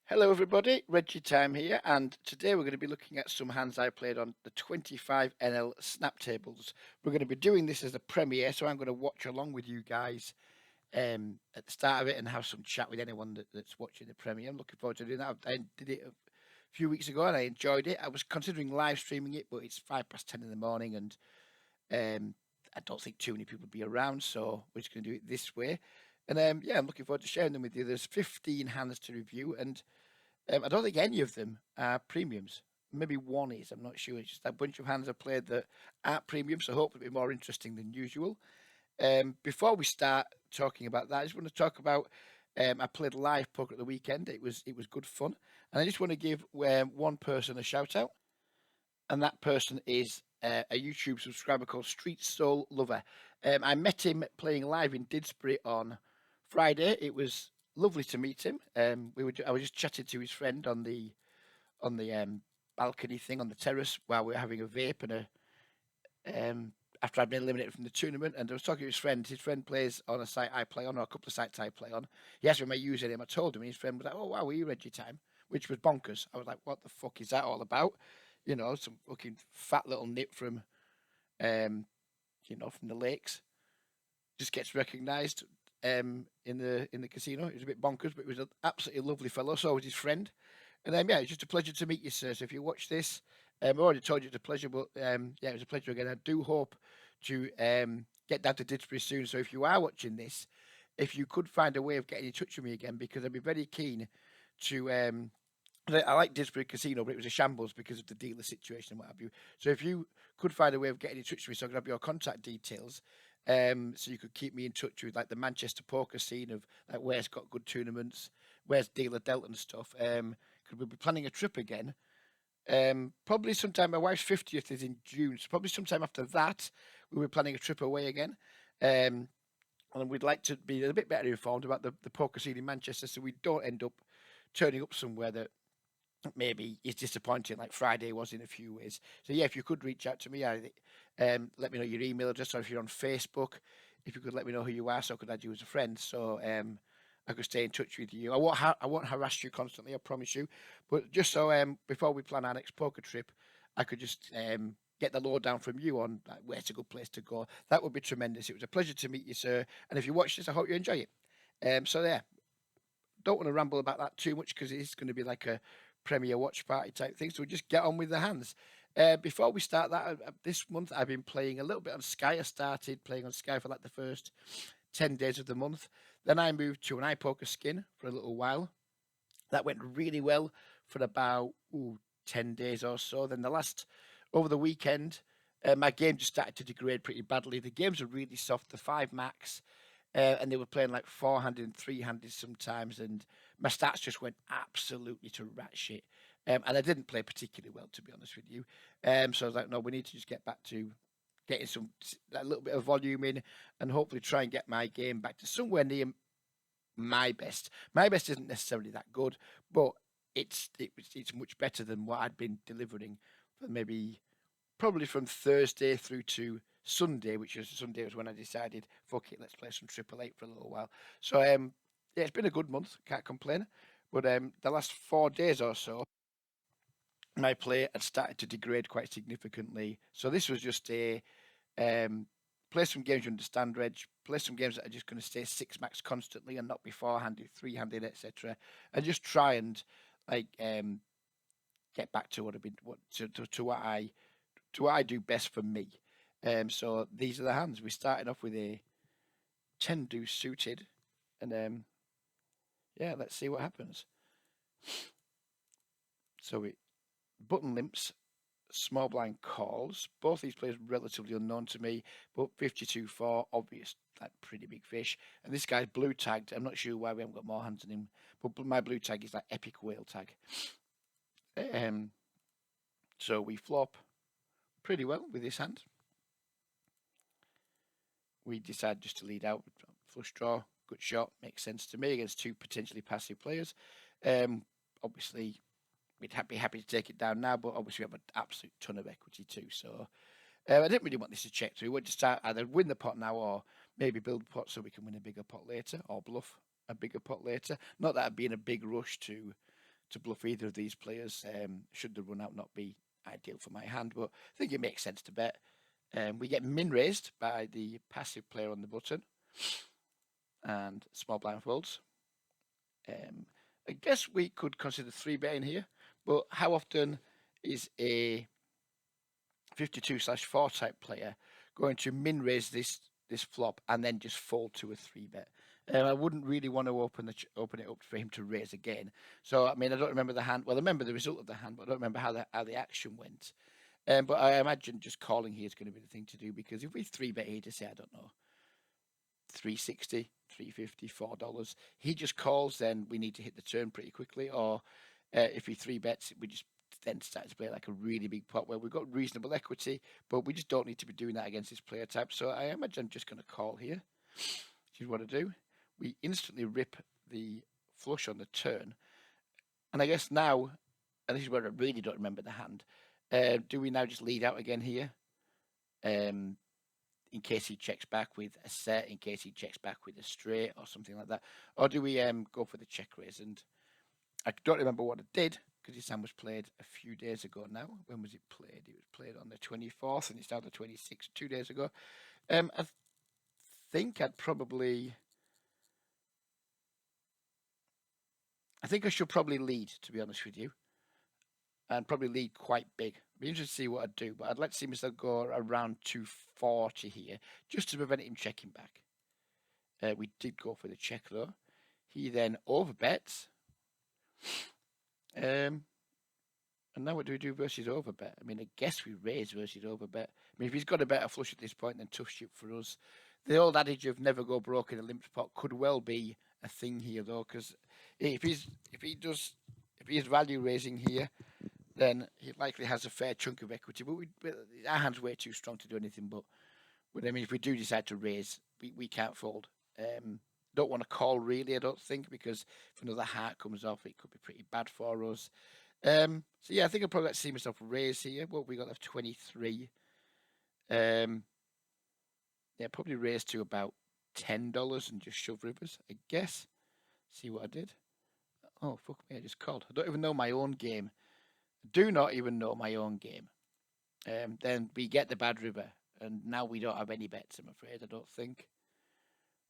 Hello, everybody. Reggie Time here, and today we're going to be looking at some hands I played on the 25NL snap tables. We're going to be doing this as a premiere, so I'm going to watch along with you guys at the start of it and have some chat with anyone that's watching the premiere. I'm looking forward to doing that. I did it a few weeks ago and I enjoyed it. I was considering live streaming it, but it's 10 in the morning, and I don't think too many people will be around, so we're just going to do it this way. And yeah, I'm looking forward to sharing them with you. There's 15 hands to review, and I don't think any of them are premiums. Maybe one is. I'm not sure. It's just a bunch of hands I've played that aren't premium, so hopefully it'll be more interesting than usual. Before we start talking about that, I just want to talk about. I played live poker at the weekend. It was good fun, and I just want to give one person a shout out, and that person is a YouTube subscriber called Street Soul Lover. I met him playing live in Didsbury on Friday. It was lovely to meet him. I was just chatting to his friend on the balcony thing on the terrace while we were having a vape and a after I'd been eliminated from the tournament, and I was talking to his friend. His friend plays on a site I play on, or a couple of sites I play on. He asked me my username. I told him, and his friend was like, "Oh wow, were you Reggie Time?" Which was bonkers. I was like, "What the fuck is that all about?" Some fucking fat little nip from, um, from the lakes just gets recognised in the casino. It was a bit bonkers, but it was an absolutely lovely fellow. So was his friend, and yeah, it's just a pleasure to meet you, sir. So if you watch this, I've already told you it's a pleasure, but yeah, it was a pleasure again. I do hope to get down to Didsbury soon. So if you are watching this, if you could find a way of getting in touch with me again, because I'd be very keen to. I like Didsbury Casino, but it was a shambles because of the dealer situation and what have you. So if you could find a way of getting in touch with me, so I could have your contact details, so you could keep me in touch with like the Manchester poker scene of like where's got good tournaments, where's dealer dealt and stuff. Could we be planning a trip again? Probably sometime. My wife's 50th is in June, so probably sometime after that, we were planning a trip away again. Um, and we'd like to be a bit better informed about the poker scene in Manchester, so we don't end up turning up somewhere that maybe is disappointing, like Friday was in a few ways. So yeah, if you could reach out to me, let me know your email address, or if you're on Facebook, if you could let me know who you are, so I could add you as a friend. So I could stay in touch with you. I won't harass you constantly, I promise you. But just so before we plan our next poker trip, I could just get the lowdown from you on like, where's a good place to go. That would be tremendous. It was a pleasure to meet you, sir. And if you watch this, I hope you enjoy it. So yeah, don't want to ramble about that too much because it's going to be like a Premier watch party type thing. So we just get on with the hands. Before we start that, this month I've been playing a little bit on Sky. I started playing on Sky for like the first 10 days of the month. Then I moved to an iPoker skin for a little while. That went really well for about 10 days or so. Then over the weekend, my game just started to degrade pretty badly. The games are really soft, the 5 max, and they were playing like 4-handed and 3-handed sometimes, and my stats just went absolutely to rat shit. And I didn't play particularly well, to be honest with you. So I was like, no, we need to just get back to getting a little bit of volume in, and hopefully try and get my game back to somewhere near my best. My best isn't necessarily that good, but it's much better than what I'd been delivering for probably from Thursday through to Sunday, which was Sunday was when I decided, fuck it, let's play some Triple Eight for a little while. So yeah, it's been a good month, can't complain. But the last 4 days or so, my play had started to degrade quite significantly. So this was just a play some games you understand, Reg. Play some games that are just going to stay 6 max constantly and not be 4-handed, 3-handed, etc. And just try and like get back to what I do best for me. So these are the hands. We're starting off with a 10 deuce suited, and yeah, let's see what happens. So we button limps, small blind calls. Both these players relatively unknown to me, but 52-4, obvious, like pretty big fish. And this guy's blue tagged. I'm not sure why we haven't got more hands than him, but my blue tag is like epic whale tag. So we flop pretty well with this hand. We decide just to lead out, flush draw, good shot, makes sense to me against 2 potentially passive players. Obviously, we'd be happy to take it down now, but obviously we have an absolute ton of equity too. So I didn't really want this to check through. We want to start either win the pot now or maybe build a pot so we can win a bigger pot later, or bluff a bigger pot later. Not that I'd be in a big rush to to bluff either of these players. Should the run out not be ideal for my hand, but I think it makes sense to bet. We get min raised by the passive player on the button and small blind folds. I guess we could consider 3-betting here, but how often is a 52/4 type player going to min raise this flop and then just fold to a 3-bet? I wouldn't really want to open it up for him to raise again. So I mean, I don't remember the hand. Well, I remember the result of the hand, but I don't remember how the action went. But I imagine just calling here is going to be the thing to do, because if we 3-bet here to say, I don't know, 360, 350, $4, he just calls, then we need to hit the turn pretty quickly. Or if he 3-bets, we just then start to play like a really big pot where we've got reasonable equity, but we just don't need to be doing that against this player type. So I imagine I'm just going to call here, which is what I do. We instantly rip the flush on the turn. And I guess now, and this is where I really don't remember the hand, do we now just lead out again here? In case he checks back with a set, in case he checks back with a straight or something like that? Or do we go for the check raise? And I don't remember what I did, because this hand was played a few days ago now. When was it played? It was played on the 24th, and it's now the 26th, 2 days ago. I think I'd probably... I think I should probably lead, to be honest with you, and probably lead quite big. Be interested to see what I'd do, but I'd like to see myself go around 240 here, just to prevent him checking back. We did go for the check, though. He then overbets. And now what do we do versus overbet? I mean, I guess we raise versus overbet. I mean, if he's got a better flush at this point, then tough shit for us. The old adage of never go broke in a limped pot could well be a thing here, though, because if he is value raising here, then he likely has a fair chunk of equity. But our hand's way too strong to do anything. But I mean, if we do decide to raise, we can't fold. Don't want to call, really, I don't think, because if another heart comes off, it could be pretty bad for us. So yeah, I think I'll probably see myself raise here. What we got left? 23. Yeah, probably raise to about $10 and just shove rivers, I guess. See what I did. Oh, fuck me, I just called. I don't even know my own game. I do not even know my own game. Then we get the bad river, and now we don't have any bets, I'm afraid, I don't think.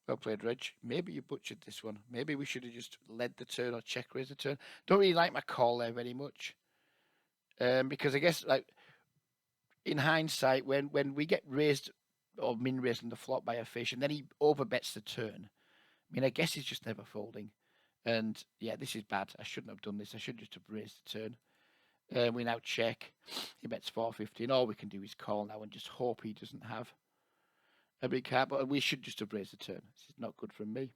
Well played, Reg. Maybe you butchered this one. Maybe we should have just led the turn or check raise the turn. Don't really like my call there very much. Because I guess, like, in hindsight, when we get raised or min raised on the flop by a fish, and then he overbets the turn, I mean, I guess he's just never folding. And yeah, this is bad. I shouldn't have done this. I should just have raised the turn. We now check. He bets 450, and all we can do is call now and just hope he doesn't have a big card. But we should just have raised the turn. This is not good from me.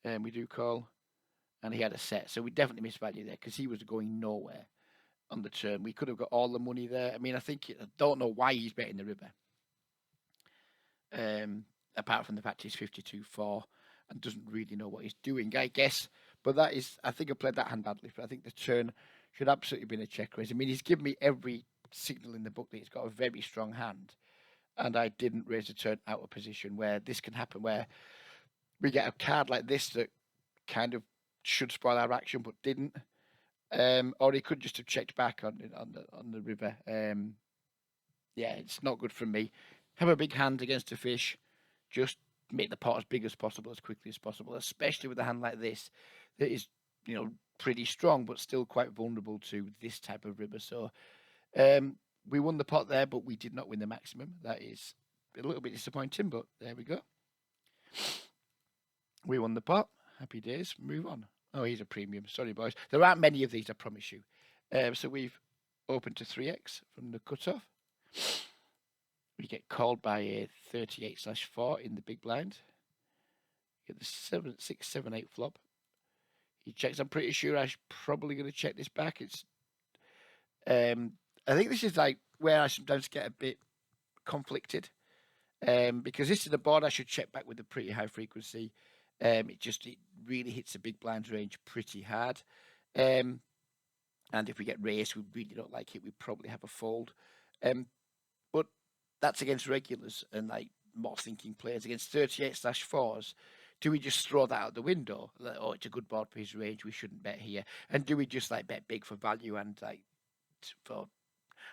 And we do call, and he had a set, so we definitely missed value there because he was going nowhere on the turn. We could have got all the money there. I mean, I don't know why he's betting the river. Apart from the fact he's 52-4 and doesn't really know what he's doing, I guess. But that is, I think I played that hand badly. But I think the turn should absolutely be in a check raise. I mean, he's given me every signal in the book that he's got a very strong hand, and I didn't raise the turn out of position, where this can happen, where we get a card like this that kind of should spoil our action but didn't. Or he could just have checked back on the river. Yeah, it's not good from me. Have a big hand against a fish. Just make the pot as big as possible, as quickly as possible, especially with a hand like this that is, pretty strong but still quite vulnerable to this type of river. So we won the pot there, but we did not win the maximum. That is a little bit disappointing, but there we go. We won the pot. Happy days. Move on. Oh, he's a premium. Sorry, boys. There aren't many of these, I promise you. So we've opened to 3x from the cutoff. We get called by a 38/4 in the big blind. Get the 7, 6, 7, 8 flop. He checks. I'm pretty sure I'm probably going to check this back. It's. I think this is like where I sometimes get a bit conflicted. Because this is the board I should check back with a pretty high frequency. It really hits the big blinds range pretty hard. And if we get raised, we really don't like it. We probably have a fold. But that's against regulars and like more thinking players. Against 38/4s, Do we just throw that out the window? Like, oh, it's a good board for his range. We shouldn't bet here. And do we just like bet big for value and like for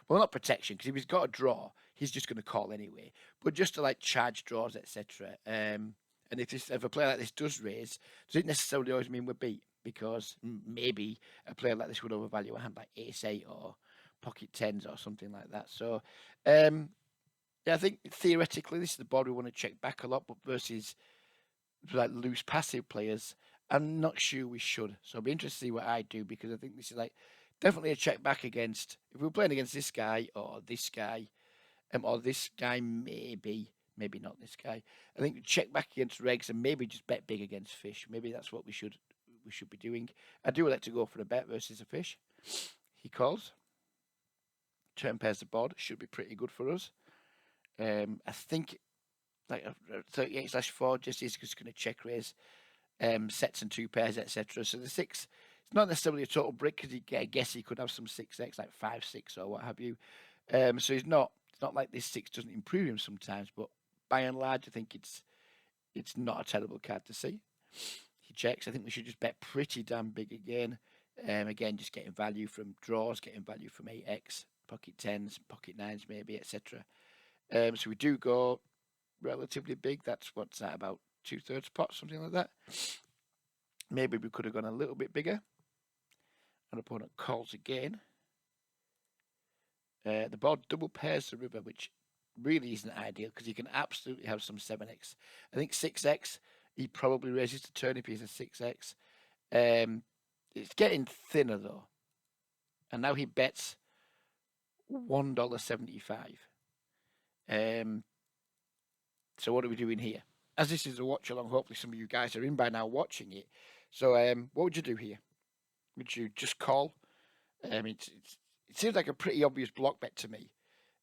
well, not protection because if he's got a draw, he's just going to call anyway. But just to like charge draws, etc. And if a player like this does raise, does it necessarily always mean we're beat? Because maybe a player like this would overvalue a hand like ace eight or pocket tens or something like that. So, yeah, I think theoretically this is the board we want to check back a lot, but versus like loose passive players, I'm not sure we should. So I'll be interested to see what I do because I think this is like definitely a check back against if we're playing against this guy or this guy maybe not this guy. I think check back against regs and maybe just bet big against fish. Maybe that's what we should be doing. I do like to go for a bet versus a fish. He calls. Turn pairs the board should be pretty good for us. I think like a 38/4 just is just going to check raise sets and two pairs, etc. So the six, it's not necessarily a total brick because I guess he could have some 6x like 5/6 or what have you. So it's not like this six doesn't improve him sometimes, but by and large, I think it's not a terrible card to see. He checks. I think we should just bet pretty damn big again. Again, just getting value from draws, getting value from 8x, pocket tens, pocket nines, maybe, etc. So we do go relatively big. That's what's that about 2/3 pot, something like that. Maybe we could have gone a little bit bigger. An opponent calls again. The board double pairs the river, which really isn't ideal because you can absolutely have some 7x. I think 6x, he probably raises the turn if he's a 6x. It's getting thinner though. And now he bets $1.75. So what are we doing here? As this is a watch along, hopefully some of you guys are in by now watching it. So what would you do here? Would you just call? It seems like a pretty obvious block bet to me.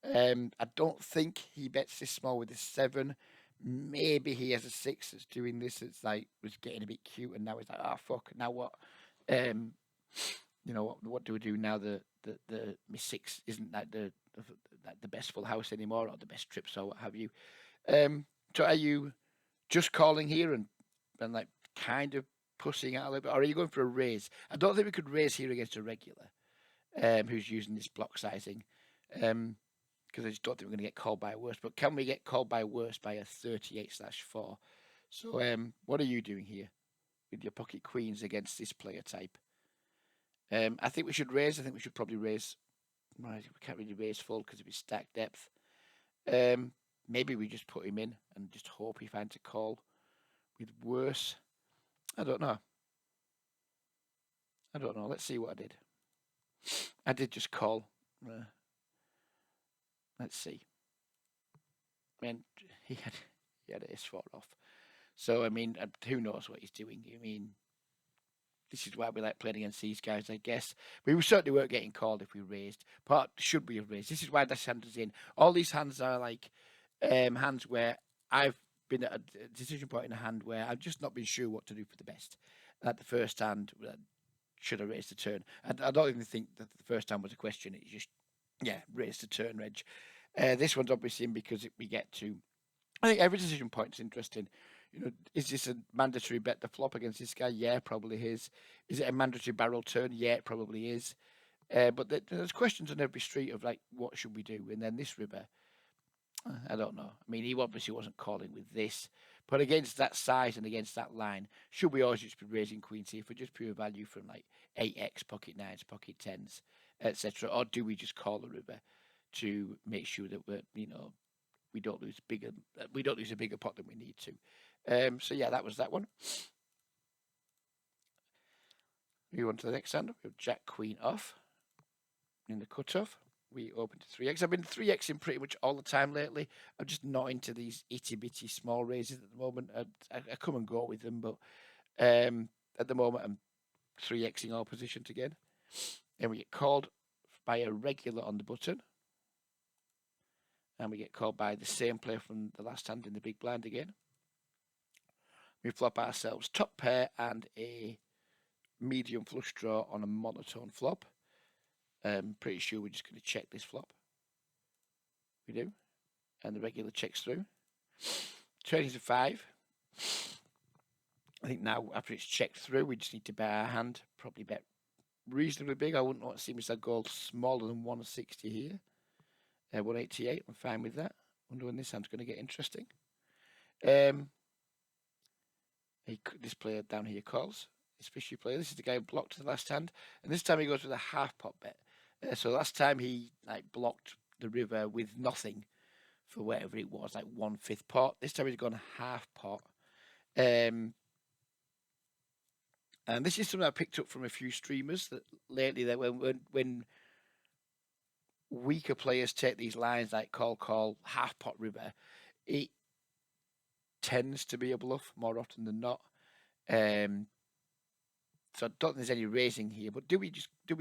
I don't think he bets this small with a 7. Maybe he has a 6 that's doing this. It's like was getting a bit cute, and now he's like, oh fuck, now what? What do we do now? The my 6 isn't like the best full house anymore, or the best trips or what have you. So are you just calling here and like kind of pushing out a little bit, or are you going for a raise? I don't think we could raise here against a regular who's using this block sizing, because I just don't think we're going to get called by worse. But can we get called by worse by a 38/4? So what are you doing here with your pocket queens against this player type? I think we should raise. I think we should probably raise. We can't really raise full because of his stack depth. Maybe we just put him in and just hope he finds a call with worse. I don't know. Let's see what I did. I did just call. Let's see. I mean, he had ace 4 off. So, I mean, who knows what he's doing? I mean, this is why we like playing against these guys, I guess. We certainly weren't getting called if we raised. But should we have raised? This is why this hand is in. All these hands are like hands where I've been at a decision point in a hand where I've just not been sure what to do for the best. At the first hand, should I raise the turn? I don't even think that the first hand was a question. It's just, raise the turn, Reg. This one's obviously in because we get to. I think every decision point is interesting. Is this a mandatory bet the flop against this guy? Yeah, probably is. Is it a mandatory barrel turn? Yeah, it probably is. But there's questions on every street of like, what should we do? And then this river, I don't know. I mean, he obviously wasn't calling with this, but against that size and against that line, should we always just be raising queens here for just pure value from like 8x, pocket nines, pocket tens, etc., or do we just call the river to make sure that we don't lose a bigger pot than we need to? So yeah, that was that one. Move on to the next hand. We have Jack Queen off in the cutoff. We open to 3x. I've been 3xing pretty much all the time lately. I'm just not into these itty bitty small raises at the moment. I come and go with them, but at the moment I'm 3xing all positions again. And we get called by a regular on the button. And we get called by the same player from the last hand in the big blind again. We flop ourselves top pair and a medium flush draw on a monotone flop. Pretty sure we're just going to check this flop. We do. And the regular checks through. Turning to 5. I think now after it's checked through, we just need to bet our hand. Probably bet reasonably big. I wouldn't want to see myself go smaller than 160 here. 188. I'm fine with that. Wonder when this hand's going to get interesting. Um, this player down here calls. This fishy player. This is the guy who blocked the last hand, and this time he goes with a half pot bet. So last time he blocked the river with nothing for whatever it was, like 1/5 pot. This time he's gone half pot. And this is something I picked up from a few streamers that lately that when weaker players take these lines like call half pot river, it tends to be a bluff more often than not. So I don't think there's any raising here, but do we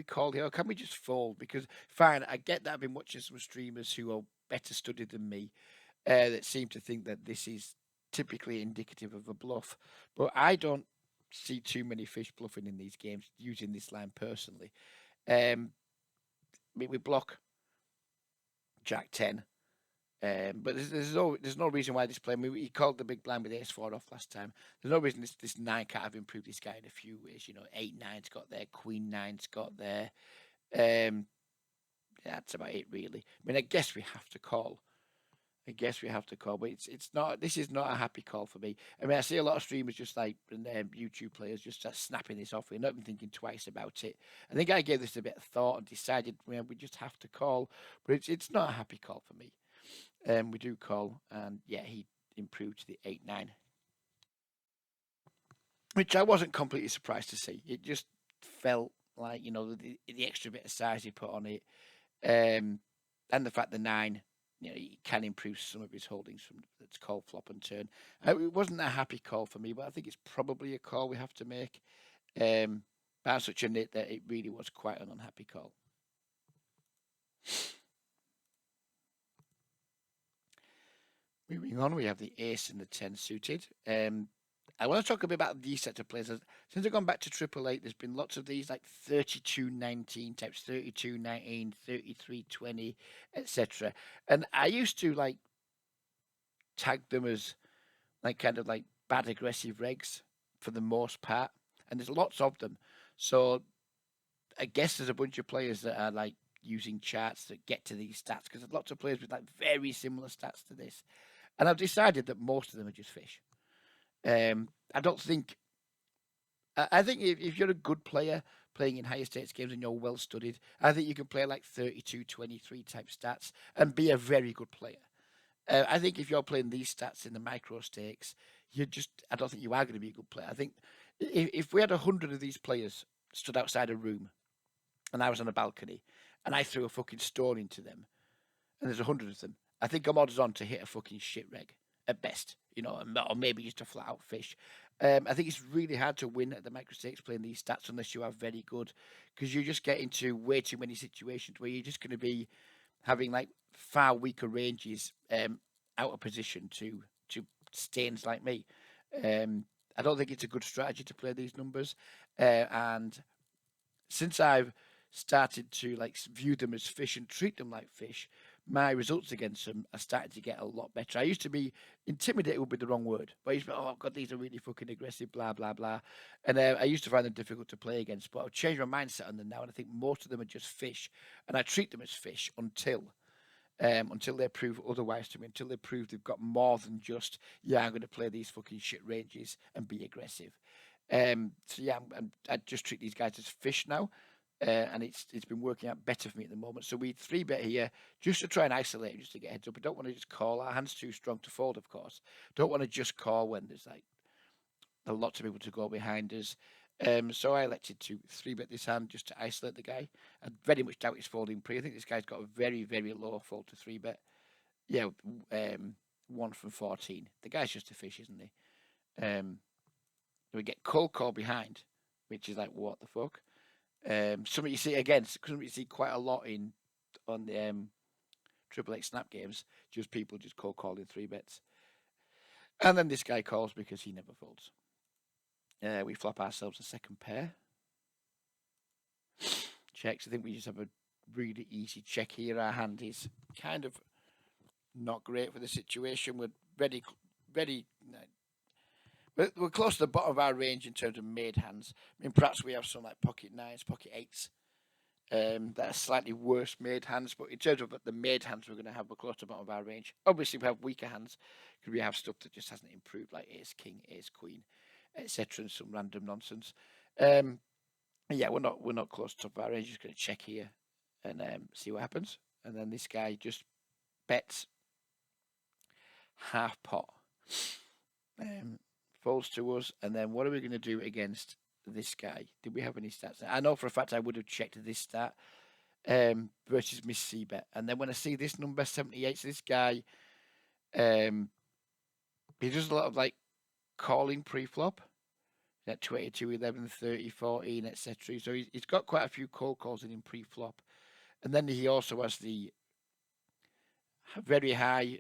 call here or can we just fold? Because fine, I get that I've been watching some streamers who are better studied than me that seem to think that this is typically indicative of a bluff, but I don't see too many fish bluffing in these games using this line personally. We block Jack 10. But there's no reason why this player. I mean, he called the big blind with ace four off last time. There's no reason this nine can't have improved this guy in a few ways. You know, 8-9's got there, queen nine's got there. That's about it really. I mean, I guess we have to call. But it's not. This is not a happy call for me. I mean, I see a lot of streamers just like and YouTube players just start snapping this off. We're not even thinking twice about it. I think I gave this a bit of thought and decided we just have to call. But it's not a happy call for me. We do call, and yeah, he improved to the 8-9, which I wasn't completely surprised to see. It just felt like the extra bit of size he put on it, and the fact the 9, he can improve some of his holdings from that's call, flop, and turn. It wasn't a happy call for me, but I think it's probably a call we have to make. But I'm such a nit that it really was quite an unhappy call. Moving on, we have the ace and the 10 suited. I want to talk a bit about these sets of players. Since I've gone back to Triple Eight, there's been lots of these like 32-19 types, 32-19, 33-20, etc. And I used to tag them as kind of bad aggressive regs for the most part. And there's lots of them. So I guess there's a bunch of players that are using charts that get to these stats because there's lots of players with very similar stats to this. And I've decided that most of them are just fish. I don't think. I think if you're a good player playing in higher stakes games and you're well studied, I think you can play 32-23 type stats and be a very good player. I think if you're playing these stats in the micro stakes, I don't think you are going to be a good player. I think if we had 100 of these players stood outside a room and I was on a balcony and I threw a fucking stone into them and there's 100 of them, I think I'm odds on to hit a fucking shit reg at best, or maybe just a flat out fish. I think it's really hard to win at the micro stakes playing these stats unless you are very good, because you just get into way too many situations where you're just going to be having far weaker ranges out of position to stains like me. I don't think it's a good strategy to play these numbers, and since I've started to view them as fish and treat them like fish, my results against them are starting to get a lot better. I used to be intimidated would be the wrong word, but I used to be, oh god, these are really fucking aggressive, blah blah blah, and I used to find them difficult to play against. But I've changed my mindset on them now, and I think most of them are just fish, and I treat them as fish until they prove otherwise to me, until they prove they've got more than just I'm going to play these fucking shit ranges and be aggressive. So yeah, I just treat these guys as fish now. And it's been working out better for me at the moment. So we 3-bet here just to try and isolate, just to get heads up. We don't want to just call. Our hand's too strong to fold, of course. Don't want to just call when there's a lot of people to go behind us. So I elected to 3-bet this hand just to isolate the guy. I very much doubt he's folding pre. I think this guy's got a very, very low fold to 3-bet. Yeah, 1 from 14. The guy's just a fish, isn't he? We get cold call behind, which is what the fuck? Something you see again, something you see quite a lot on the Triple X snap games, just people just cold calling 3-bets. And then this guy calls because he never folds. We flop ourselves a second pair. Checks. I think we just have a really easy check here. Our hand is kind of not great for the situation. We're very We're close to the bottom of our range in terms of made hands. I mean, perhaps we have some like pocket nines, pocket eights, that are slightly worse made hands. But in terms of the made hands, we're going to have we're close to the bottom of our range. Obviously, we have weaker hands because we have stuff that just hasn't improved, like ace king, ace queen, etc., and some random nonsense. Um, yeah, we're not close to the top of our range. Just going to check here and see what happens. And then this guy just bets half pot. Um, Falls to us, and then what are we going to do against this guy? Did we have any stats? I know for a fact I would have checked this stat versus Miss Seabet, and then when I see this number 78, so this guy, um, he does a lot of like calling pre-flop at 22, 11, 30, 14, etc. So he's got quite a few cold calls in him pre-flop, and then he also has the very high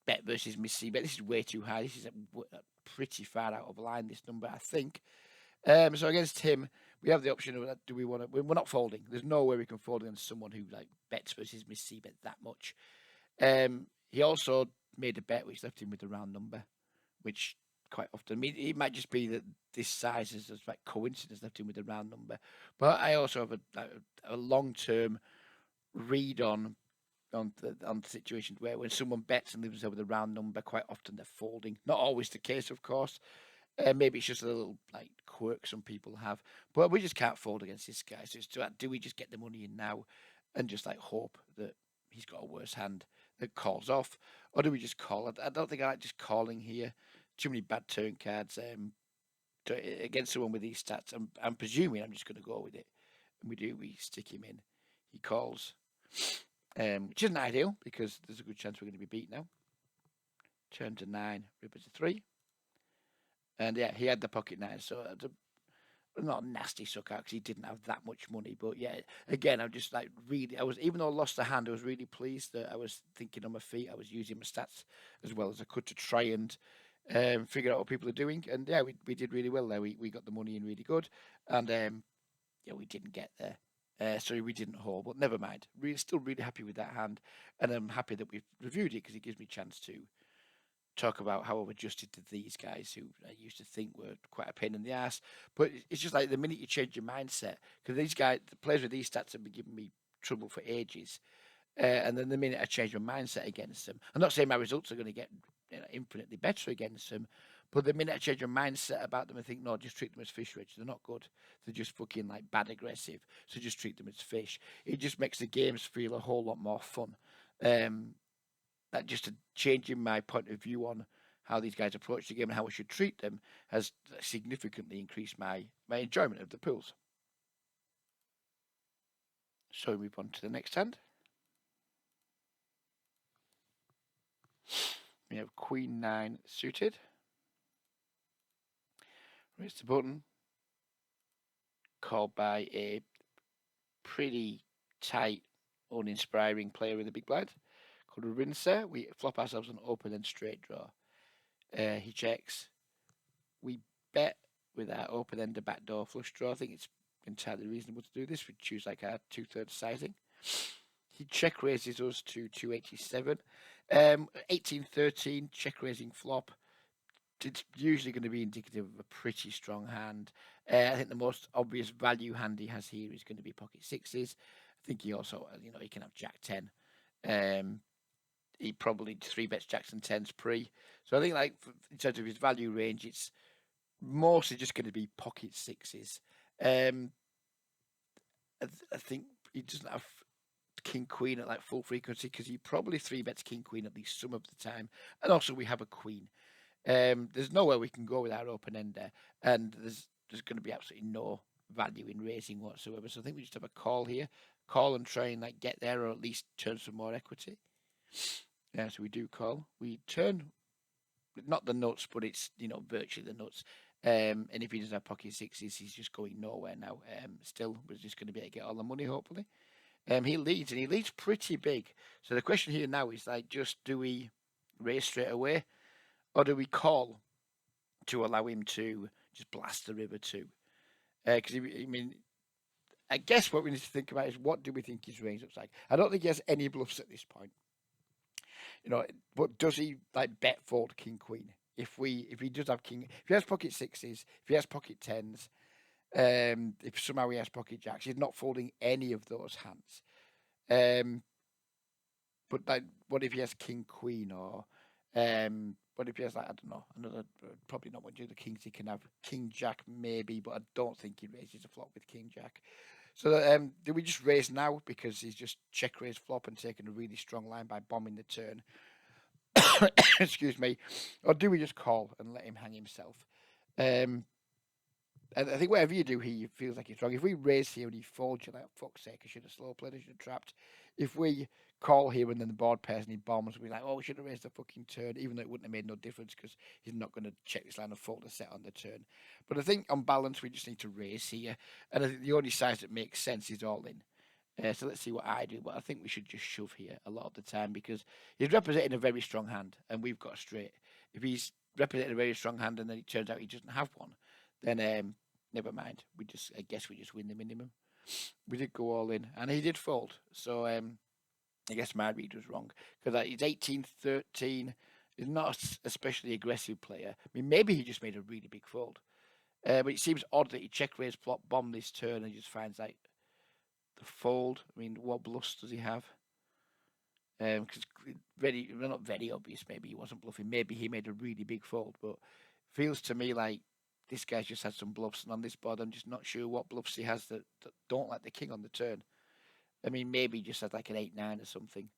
bet versus Miss Seabet. This is way too high. This is pretty far out of line. This number, I think. So against him, we have the option of do we want to? We're not folding. There's no way we can fold against someone who like bets versus Miss Seabet that much. He also made a bet which left him with the round number, which quite often. I mean, it might just be that this size is just like coincidence left him with the round number. But I also have a long term read on the situations where when someone bets and leaves over the round number, quite often they're folding. Not always the case, of course. Maybe it's just a little like quirk some people have, but we just can't fold against this guy. So it's do we just get the money in now and just like hope that he's got a worse hand that calls off, or do we just call? I don't think I like just calling here. Too many bad turn cards against someone with these stats. I'm presuming I'm just going to go with it, and we stick him in. He calls, which isn't ideal because there's a good chance we're going to be beat now. Turn to 9, river to 3. And yeah, he had the pocket 9, so not a nasty suck out because he didn't have that much money. But yeah, again, I'm just like really, even though I lost the hand, I was really pleased that I was thinking on my feet. I was using my stats as well as I could to try and figure out what people are doing. And yeah, we did really well there. We got the money in really good, and yeah, we didn't get there. So we didn't hold, but never mind. Still really happy with that hand, and I'm happy that we've reviewed it because it gives me a chance to talk about how I've adjusted to these guys who I used to think were quite a pain in the ass. But it's just like the minute you change your mindset, because these guys, the players with these stats have been giving me trouble for ages. And then the minute I change my mindset against them, I'm not saying my results are going to get infinitely better against them, but the minute I change my mindset about them, I think, no, just treat them as fish rich. They're not good. They're just fucking like bad aggressive. So just treat them as fish. It just makes the games feel a whole lot more fun. That just changing my point of view on how these guys approach the game and how we should treat them has significantly increased my enjoyment of the pools. So we move on to the next hand. We have Queen 9 suited. Raise the button. Called by a pretty tight, uninspiring player with a big blind called Rinser. We flop ourselves an open and straight draw. He checks. We bet with our open end a backdoor flush draw. I think it's entirely reasonable to do this. We choose like our 2/3 sizing. He check raises us to 287. 18-13 check raising flop. It's usually going to be indicative of a pretty strong hand. I think the most obvious value hand he has here is going to be pocket sixes. I think he also, he can have Jack 10. He probably 3-bets Jacks and 10s pre. So I think like in terms of his value range, it's mostly just going to be pocket sixes. I think he doesn't have King Queen at like full frequency because he probably 3-bets King Queen at least some of the time. And also we have a Queen. There's nowhere we can go with our open ender, and there's going to be absolutely no value in raising whatsoever. So I think we just have a call here, call and try and like get there, or at least turn some more equity. Yeah, so we do call. We turn, not the nuts, but it's virtually the nuts. And if he doesn't have pocket sixes, he's just going nowhere now. Still, we're just going to be able to get all the money hopefully. He leads, and he leads pretty big. So the question here now is like, just do we raise straight away? Or do we call to allow him to just blast the river too? Because I guess what we need to think about is what do we think his range looks like? I don't think he has any bluffs at this point. But does he like bet fold King Queen? if he does have king, if he has pocket sixes, if he has pocket tens, if somehow he has pocket jacks, he's not folding any of those hands. But like, what if he has king queen or what if he has like I don't know another probably not one of the kings he can have king jack maybe, but I don't think he raises a flop with king jack. So do we just raise now because he's just check raise flop and taking a really strong line by bombing the turn? Excuse me, or do we just call and let him hang himself? Um, I think whatever you do, he feels like he's wrong. If we raise here and he folds, you're like, fuck's sake, I should have slow played, I should have trapped. If we call here and then the board pairs and he bombs, we're like, oh, we should have raised the fucking turn, even though it wouldn't have made no difference because he's not going to check this line and fold a set on the turn. But I think on balance, we just need to raise here. And I think the only size that makes sense is all in. So let's see what I do. But I think we should just shove here a lot of the time because he's representing a very strong hand and we've got a straight. If he's representing a very strong hand and then it turns out he doesn't have one, then never mind. I guess we just win the minimum. We did go all in, and he did fold. So I guess my read was wrong because he's 18-13. He's not especially aggressive player. I mean, maybe he just made a really big fold. But it seems odd that he check raise flop bomb this turn and just finds like the fold. I mean, what bluffs does he have? Because not very obvious. Maybe he wasn't bluffing. Maybe he made a really big fold, but feels to me like this guy's just had some bluffs, and on this board, I'm just not sure what bluffs he has that don't like the king on the turn. I mean, maybe he just had like an 8-9 or something,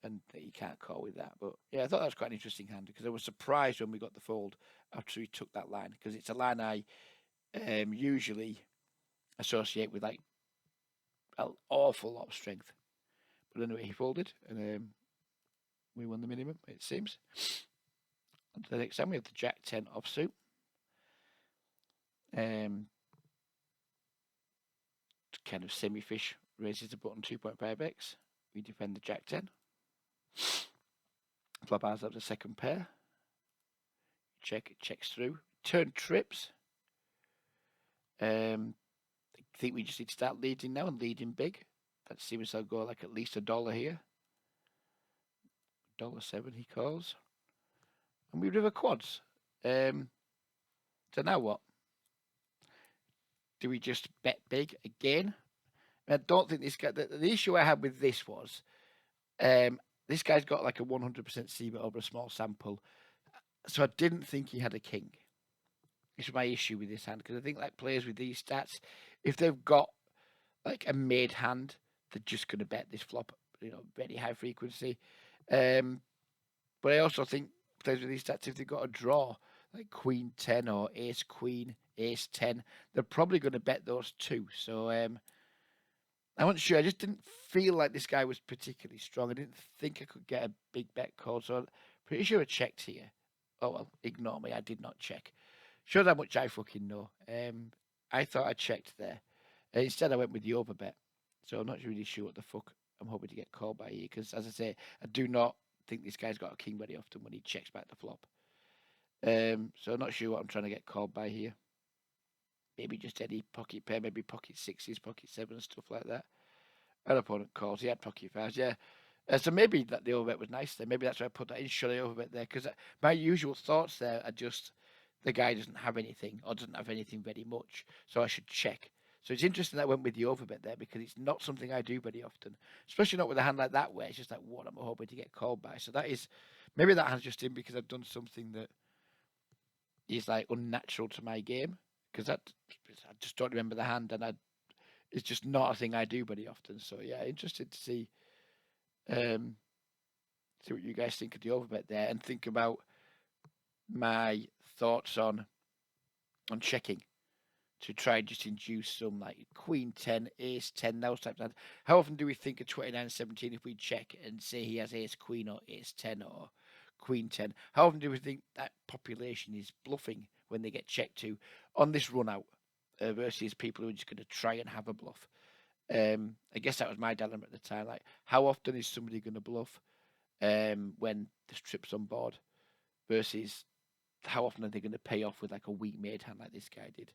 and he can't call with that. But yeah, I thought that was quite an interesting hand because I was surprised when we got the fold after he took that line because it's a line I usually associate with like an awful lot of strength. But anyway, he folded, and we won the minimum, it seems. On to the next time, we have the Jack 10 offsuit. Kind of semi-fish raises the button 2.5x. We defend the Jack 10. Flop ours up the second pair. Check, it checks through. Turn trips. I think we just need to start leading now and leading big. That seems to go like at least $1 here. $1.07 he calls. And we river quads. So now what? Do we just bet big again? I don't think this guy. The issue I had with this was, this guy's got like a 100% C-bet over a small sample, so I didn't think he had a king. It's my issue with this hand because I think like players with these stats, if they've got like a made hand, they're just going to bet this flop, very high frequency. But I also think players with these stats, if they've got a draw like Queen 10 or Ace Queen, Ace 10, they're probably going to bet those too. So I wasn't sure. I just didn't feel like this guy was particularly strong. I didn't think I could get a big bet call, so I'm pretty sure I checked here. Oh well, ignore me. I did not check. Shows how much I fucking know. I thought I checked there. Instead, I went with the overbet. So I'm not really sure what the fuck I'm hoping to get called by here. Because as I say, I do not think this guy's got a king very often when he checks back the flop. So I'm not sure what I'm trying to get called by here. Maybe just any pocket pair, maybe pocket sixes, pocket sevens, stuff like that. Our opponent calls. He had pocket fives, yeah. So maybe that the overbet was nice there. Maybe that's why I put that in. Should I overbet there? Because my usual thoughts there are just the guy doesn't have anything or doesn't have anything very much, so I should check. So it's interesting that I went with the overbet there because it's not something I do very often, especially not with a hand like that where it's just like, what am I hoping to get called by? So that is, maybe that hand's just in because I've done something that is like unnatural to my game because I just don't remember the hand and it's just not a thing I do very often. So yeah, interested to see what you guys think of the overbet there and think about my thoughts on checking to try and just induce some like Queen 10, Ace 10, those types of. How often do we think of 29-17 if we check and say he has Ace Queen or Ace 10 or Queen 10? How often do we think that population is bluffing when they get checked to on this run out versus people who are just going to try and have a bluff? I guess that was my dilemma at the time. Like, how often is somebody going to bluff when there's trips on board versus how often are they going to pay off with like a weak made hand like this guy did?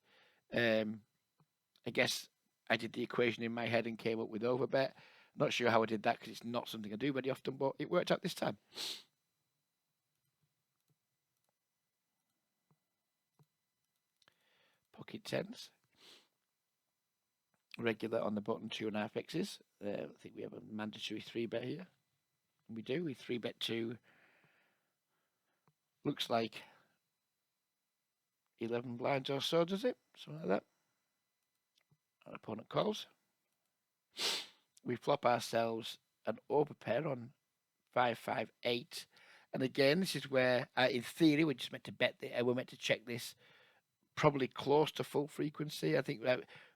I guess I did the equation in my head and came up with overbet. Not sure how I did that because it's not something I do very often, but it worked out this time. pocket tens. Regular on the button, 2.5x's. I think we have a mandatory 3-bet here. We do. We 3-bet to, looks like 11 blinds or so, does it? Something like that. Our opponent calls. We flop ourselves an overpair on 5-5-8. And again, this is where, in theory, we're just meant to bet, we're meant to check this probably close to full frequency. I think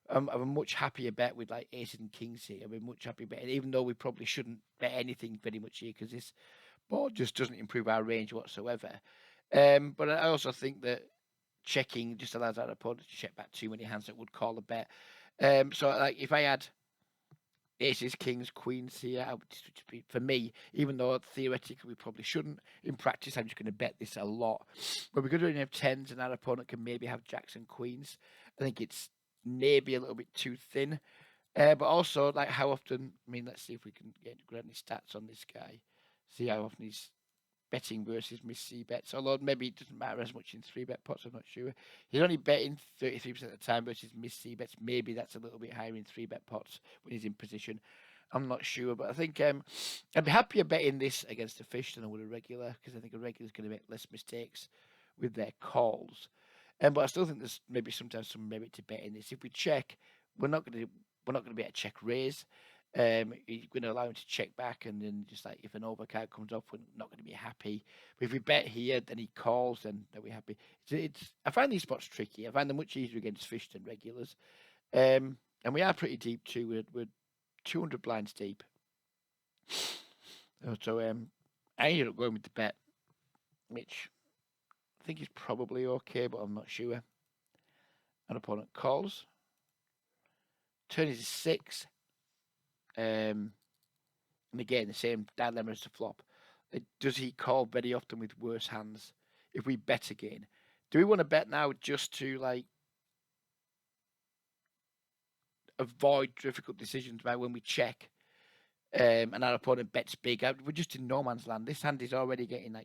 I'm a much happier bet with like aces and kings here. I'm much happier betting, even though we probably shouldn't bet anything very much here because this board just doesn't improve our range whatsoever. But I also think that checking just allows our opponent to check back too many hands that would call a bet. So like if I had aces, kings, queens here, for me, even though theoretically we probably shouldn't, in practice I'm just going to bet this a lot. But we're going to have tens and our opponent can maybe have jacks and queens. I think it's maybe a little bit too thin. But also, like how often, I mean, let's see if we can get any stats on this guy. See how often he's betting versus miss C bets. Although maybe it doesn't matter as much in 3-bet pots, I'm not sure. He's only betting 33% of the time versus miss C bets. Maybe that's a little bit higher in 3-bet pots when he's in position. I'm not sure, but I think I'd be happier betting this against a fish than I would a regular because I think a regular is going to make less mistakes with their calls. But I still think there's maybe sometimes some merit to betting this. If we check, we're not going to be able to check raise. You're going to allow him to check back, and then just like if an overcard comes up, we're not going to be happy. But if we bet here, then he calls, then we're happy. I find these spots tricky. I find them much easier against fish than regulars. And we are pretty deep too. We're 200 blinds deep. So I ended up going with the bet, which I think is probably okay, but I'm not sure. An opponent calls. Turn is 6. And again, the same dilemma as the flop. Does he call very often with worse hands? If we bet again, do we want to bet now just to like avoid difficult decisions by when we check and our opponent bets big? We're just in no man's land. This hand is already getting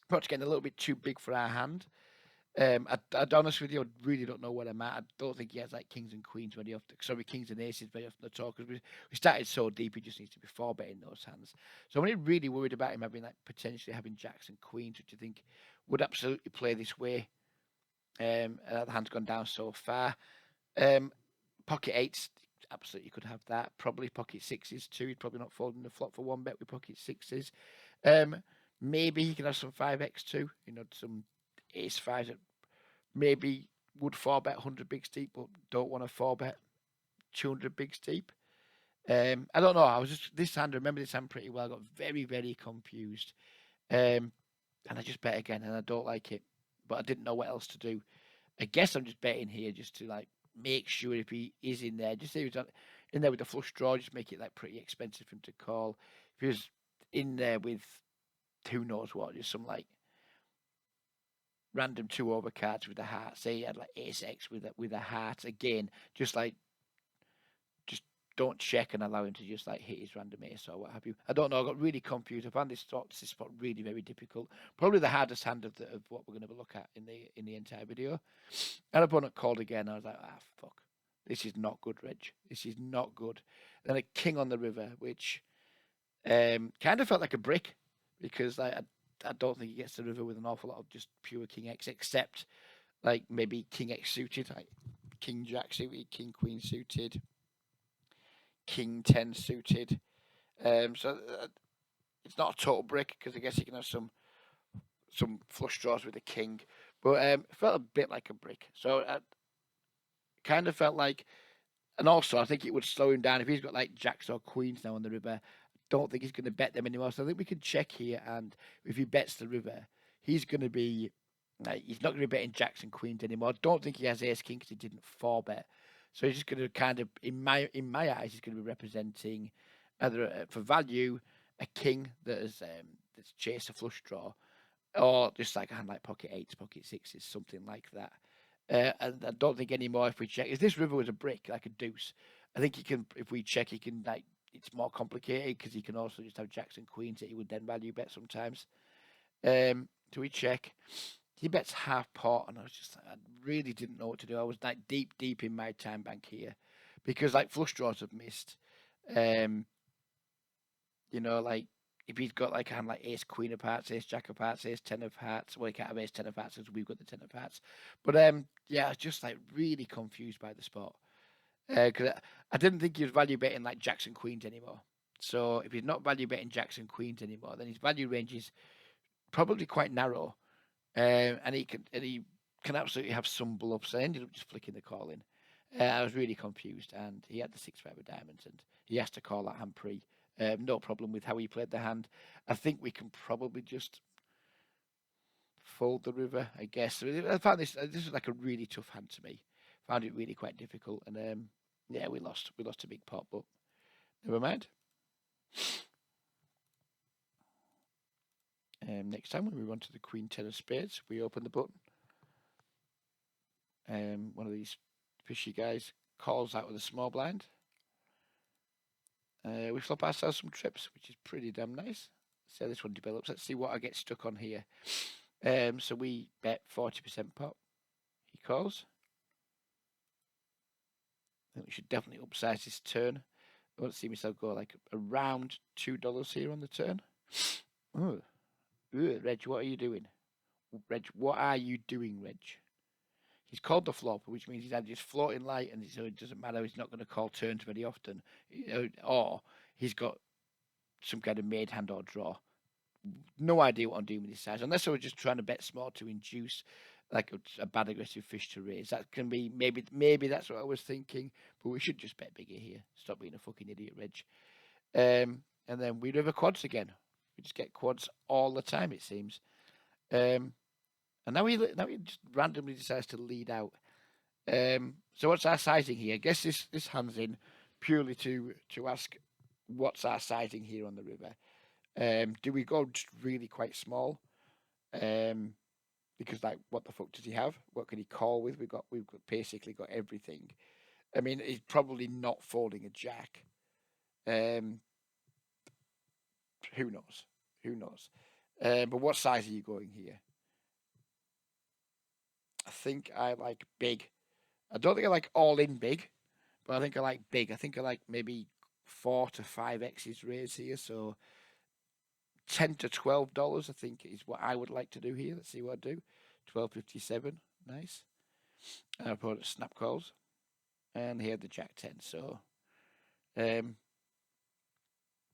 perhaps getting a little bit too big for our hand. I'd honest with you, I really don't know where I'm at. I don't think he has like kings and queens very often. Sorry, kings and aces very often at all because we started so deep. He just needs to be 4-betting those hands. So I'm really, really worried about him having potentially having jacks and queens, which I think would absolutely play this way. The hand's gone down so far. Pocket eights, absolutely could have that. Probably pocket sixes too. He's probably not folding the flop for 1-bet with pocket sixes. Maybe he can have some 5x too. Some ace fives that maybe would 4-bet 100 big steep, but don't want to 4-bet 200 big steep. I don't know. I was just this hand. I remember this hand pretty well. I got very, very confused, and I just bet again, and I don't like it. But I didn't know what else to do. I guess I'm just betting here just to make sure if he is in there, just say he's in there with the flush draw, just make it pretty expensive for him to call. If he was in there with who knows what, just some random 2 overcards with a heart. Say he had ace X with a heart again. Just don't check and allow him to just hit his random ace or what have you. I don't know. I got really confused. I found this spot really very difficult. Probably the hardest hand of what we're going to look at in the entire video. And opponent called again. I was like, fuck. This is not good, Reg. This is not good. Then a king on the river, which kind of felt like a brick because I don't think he gets the river with an awful lot of just pure king X, except maybe king X suited, king jack suited, king queen suited, king 10 suited. So it's not a total brick because I guess he can have some flush draws with a king, but it felt a bit like a brick. So I kind of felt like, and also I think it would slow him down if he's got jacks or queens now on the river. Don't think he's going to bet them anymore. So I think we can check here, and if he bets the river, he's going to be he's not going to be betting jacks and queens anymore. I don't think he has ace king because he didn't 4-bet. So he's just going to kind of, in my eyes, he's going to be representing either for value a king that's chased a flush draw, or just a hand like pocket eights, pocket sixes, something like that. And I don't think anymore if we check. If this river was a brick, like a deuce, I think he can. If we check, he can it's more complicated because he can also just have jacks and queens that he would then value bet sometimes. So we check. he bets half pot, and I was just like, I really didn't know what to do. I was like deep in my time bank here, because like flush draws have missed. Um, like if he's got like a hand like ace queen of hearts, ace jack of hearts, ace ten of hearts. Well, he can't have ace ten of hearts because we've got the ten of hearts. But yeah, I was just like really confused by the spot, because I didn't think he was value betting like jacks and queens anymore. So if he's not value betting jacks and queens anymore, then his value range is probably quite narrow. And he can absolutely have some bluffs. I ended up just flicking the call in. I was really confused, and he had the 6-5 of diamonds, and he has to call that hand pre. No problem with how he played the hand. I think we can probably just fold the river, I guess. I found this was like a really tough hand to me. Found it really quite difficult, and yeah, we lost. We lost a big pot, but never mind. Next time when we run to the queen ten of spades, we open the button. One of these fishy guys calls out with a small blind. We flop ourselves some trips, which is pretty damn nice. See how this one develops. Let's see what I get stuck on here. So we bet 40% pot. He calls. I think we should definitely upsize this turn. I want to see myself go like around $2 here on the turn. Oh, Reg, what are you doing? Reg, what are you doing, Reg? He's called the flop, which means he's either just floating light, and so it doesn't matter. He's not going to call turns very often, or he's got some kind of made hand or draw. No idea what I'm doing with this size, unless I was just trying to bet small to induce like a bad aggressive fish to raise. That can be maybe that's what I was thinking, but we should just bet bigger here. Stop being a fucking idiot, Reg. And then we river quads again. We just get quads all the time, it seems. And now he just randomly decides to lead out. So what's our sizing here? I guess this hand's in purely to ask what's our sizing here on the river. Do we go just really quite small? Because like, what the fuck does he have? What can he call with? We've basically got everything. I mean, he's probably not folding a jack. Who knows? Who knows? But what size are you going here? I think I like big. I don't think I like all in big, but I think I like big. I think I like maybe 4 to 5x's raise here. So $10 to $12, I think, is what I would like to do here. Let's see what I do. 12.57, nice. And I put snap calls, and he had the jack 10. So, yeah,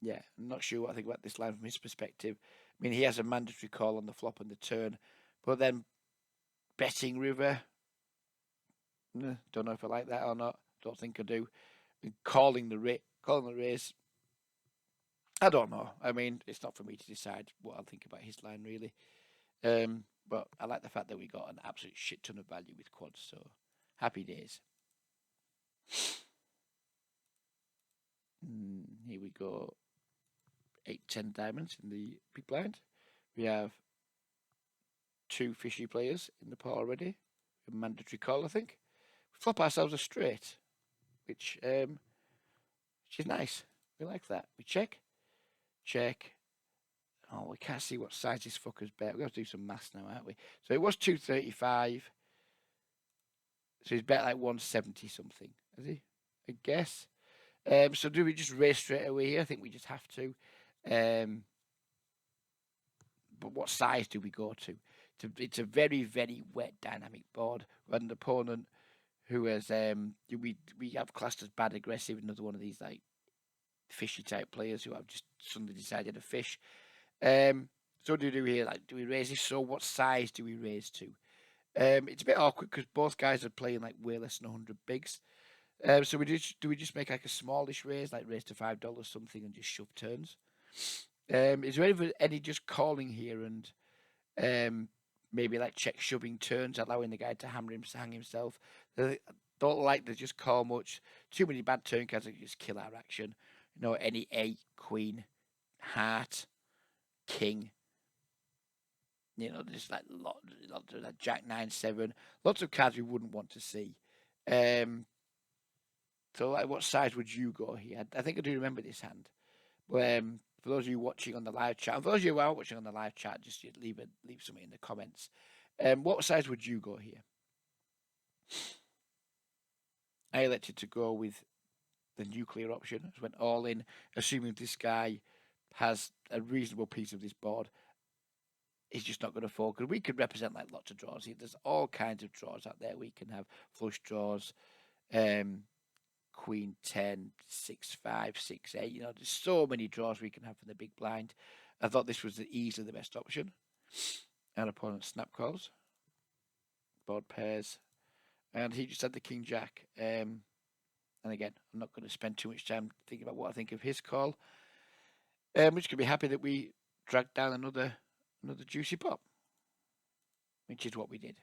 I'm not sure what I think about this line from his perspective. I mean, he has a mandatory call on the flop and the turn, but then betting river. Don't know if I like that or not. Don't think I do. Calling the raise. I don't know. I mean, it's not for me to decide what I'll think about his line, really. But I like the fact that we got an absolute shit ton of value with quads. So happy days. Here we go. 8-10 diamonds in the big blind. We have 2 fishy players in the pot already. A mandatory call, I think. We flop ourselves a straight, which is nice. We like that. We check. Oh, we can't see what size this fucker's bet. We've got to do some maths now, aren't we? So it was 235. So he's bet like 170 something, has he? I guess. So do we just race straight away here? I think we just have to. But what size do we go to? It's a very, very wet dynamic board. We had an opponent who has we have classed as bad aggressive, another one of these like fishy type players who have just suddenly decided to fish. So what do we do here? Like, do we raise this? So what size do we raise to? It's a bit awkward because both guys are playing like way less than 100 bigs. So do we just make like a smallish raise, like raise to $5 something, and just shove turns? Is there any just calling here and maybe like check shoving turns, allowing the guy to hang himself? They don't like to just call much. Too many bad turn cards that just kill our action. Any 8, queen, heart, king. Just like lots of like jack 9, 7. Lots of cards we wouldn't want to see. So like, what size would you go here? I think I do remember this hand. But for those of you watching on the live chat, and for those of you who are watching on the live chat, just leave something in the comments. What size would you go here? I elected to go with the nuclear option. I went all in, assuming this guy has a reasonable piece of this board. He's just not going to fold, because we could represent like lots of draws here. There's all kinds of draws out there. We can have flush draws, Queen 10, 6 5, 6 8. You know, there's so many draws we can have from the big blind. I thought this was easily the best option. Our opponent snap calls, board pairs, and he just had the King Jack. And again, I'm not going to spend too much time thinking about what I think of his call. We're just going to be happy that we dragged down another juicy pop, which is what we did.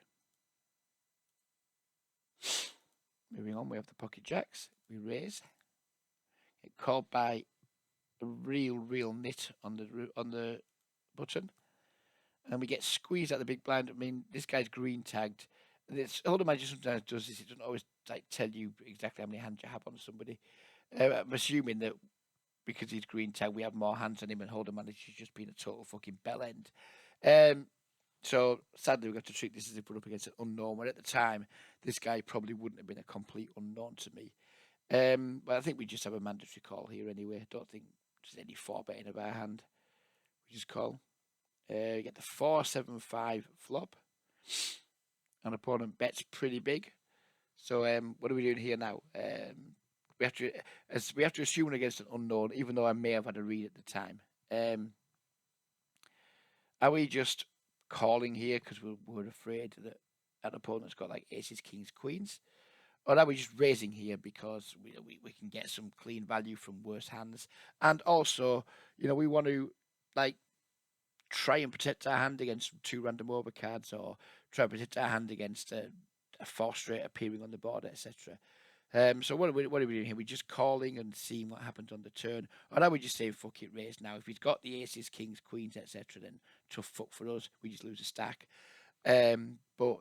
Moving on, we have the pocket jacks. We raise. Get called by a real nit on the button, and we get squeezed at the big blind. I mean, this guy's green tagged. It's Hold'em Magic sometimes does this. It doesn't always like tell you exactly how many hands you have on somebody. I'm assuming that because he's green tagged, we have more hands on him, and Hold'em Magic has just been a total fucking bell end. So sadly, we've got to treat this as if we're up against an unknown. Where at the time, this guy probably wouldn't have been a complete unknown to me. But I think we just have a mandatory call here anyway. I don't think there's any 4-betting of our hand. We just call. You get the 4-7-5 flop. An opponent bets pretty big. So what are we doing here now? We have to assume it against an unknown, even though I may have had a read at the time. Are we just calling here because we're afraid that an opponent's got like aces, kings, queens? Or are we just raising here because we can get some clean value from worse hands? And also, we want to like try and protect our hand against 2 random overcards, or try and protect our hand against a 4 straight appearing on the board, etc. So what are we doing here? We're just calling and seeing what happens on the turn, or are we just saying fuck it, raise now? If he's got the aces, kings, queens, etc., then tough fuck for us. We just lose a stack. But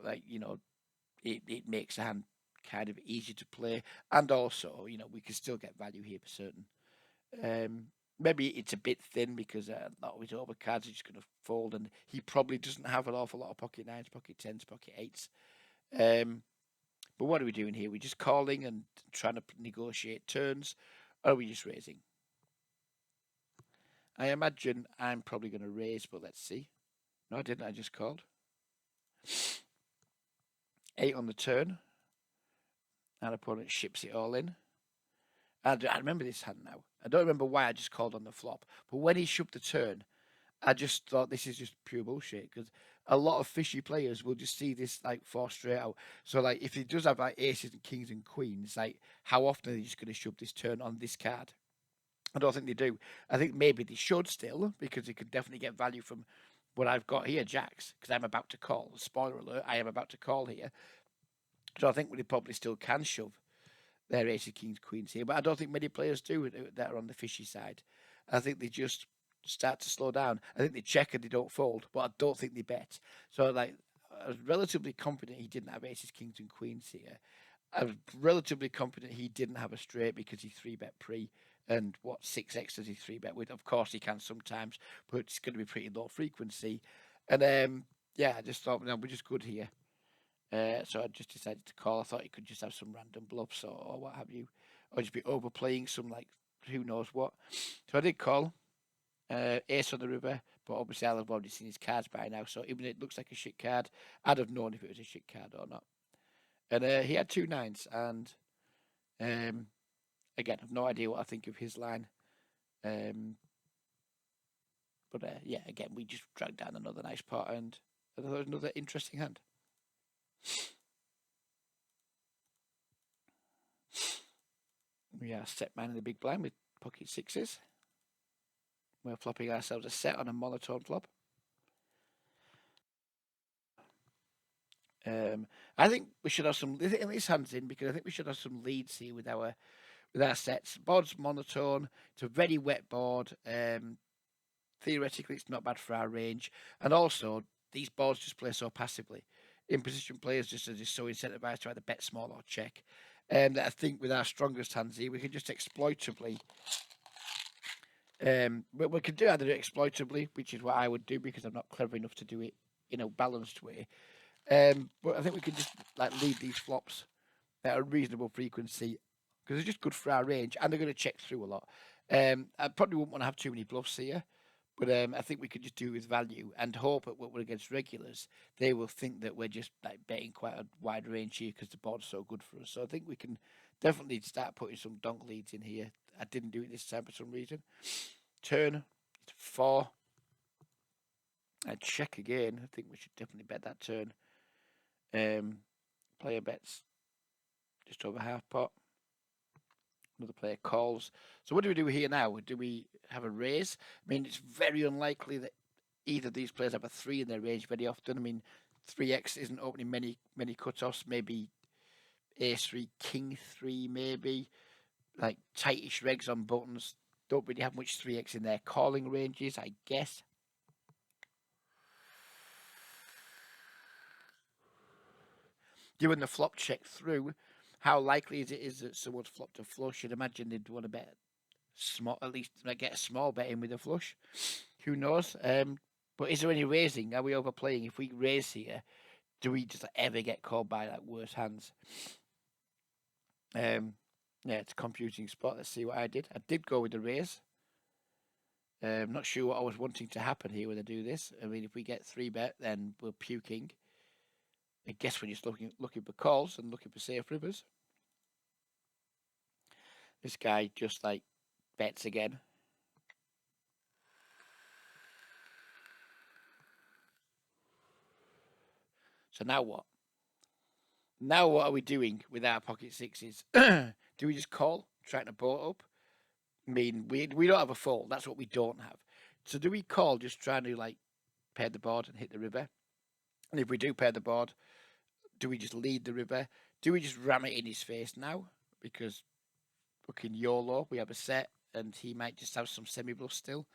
it makes a hand kind of easy to play, and also we can still get value here for certain. Maybe it's a bit thin because a lot of his overcards are just going to fold, and he probably doesn't have an awful lot of pocket 9s, pocket 10s, pocket 8s. But what are we doing here? We're just calling and trying to negotiate turns, or are we just raising? I imagine I'm probably going to raise, but let's see. No, I didn't. I just called. 8 on the turn. Our opponent ships it all in. I remember this hand now. I don't remember why I just called on the flop, but when he shoved the turn, I just thought this is just pure bullshit, because a lot of fishy players will just see this like 4 straight out. So like if he does have like aces and kings and queens, like how often are they just going to shove this turn on this card? I don't think they do. I think maybe they should still, because they could definitely get value from what I've got here, jacks, because I'm about to call. Spoiler alert, I am about to call here. So I think they probably still can shove their aces, kings, queens here, but I don't think many players do that are on the fishy side. I think they just start to slow down. I think they check and they don't fold, but I don't think they bet. So I was relatively confident he didn't have aces, kings, and queens here. I was relatively confident he didn't have a straight because he 3-bet pre. And what 6x does he 3-bet with? Of course he can sometimes, but it's going to be pretty low frequency. And I just thought, no, we're just good here. So I just decided to call. I thought he could just have some random bluffs or what have you, or just be overplaying some like who knows what. So I did call. Ace on the river, but obviously I'll have already seen his cards by now. So even if it looks like a shit card, I'd have known if it was a shit card or not. And he had 2 9s, and again, I've no idea what I think of his line. But again, we just dragged down another nice pot, and I thought it was another interesting hand. We are set man in the big blind with pocket 6s. We're flopping ourselves a set on a monotone flop. I think we should have some. This hand's in because I think we should have some leads here with our sets. Board's monotone. It's a very wet board. Theoretically, it's not bad for our range, and also these boards just play so passively. In position players just are just so incentivized to either bet small or check. That I think with our strongest hands here, we can just exploitably. We can do either exploitably, which is what I would do because I'm not clever enough to do it in a balanced way. But I think we could just like lead these flops at a reasonable frequency because they're just good for our range and they're going to check through a lot. I probably wouldn't want to have too many bluffs here, but I think we could just do with value and hope that when we're against regulars, they will think that we're just like betting quite a wide range here because the board's so good for us. So I think we can definitely start putting some donk leads in here. I didn't do it this time for some reason. Turn 4. I check again. I think we should definitely bet that turn. Player bets just over half pot. Another player calls. So what do we do here now? Do we have a raise? I mean, it's very unlikely that either of these players have a 3 in their range very often. I mean, 3x isn't opening many cutoffs. Maybe ace 3, king 3, maybe like tightish regs on buttons. Don't really have much 3x in their calling ranges, I guess. Doing the flop check through, how likely is it that someone's flopped a flush? You'd imagine they'd want to bet small, at least like, get a small bet in with a flush. Who knows? But is there any raising? Are we overplaying? If we raise here, do we just ever get called by like worse hands? Yeah, it's a confusing spot. Let's see what I did. I did go with the raise. Not sure what I was wanting to happen here when I do this. I mean, if we get 3-bet, then we're puking. I guess we're just looking for calls and looking for safe rivers. This guy just like bets again. So now what? Now what are we doing with our pocket sixes? Do we just call, trying to boat up? I mean, we don't have a fold. That's what we don't have. So do we call, just trying to like pair the board and hit the river? And if we do pair the board, do we just lead the river? Do we just ram it in his face now? Because fucking YOLO, we have a set, and he might just have some semi bluff still.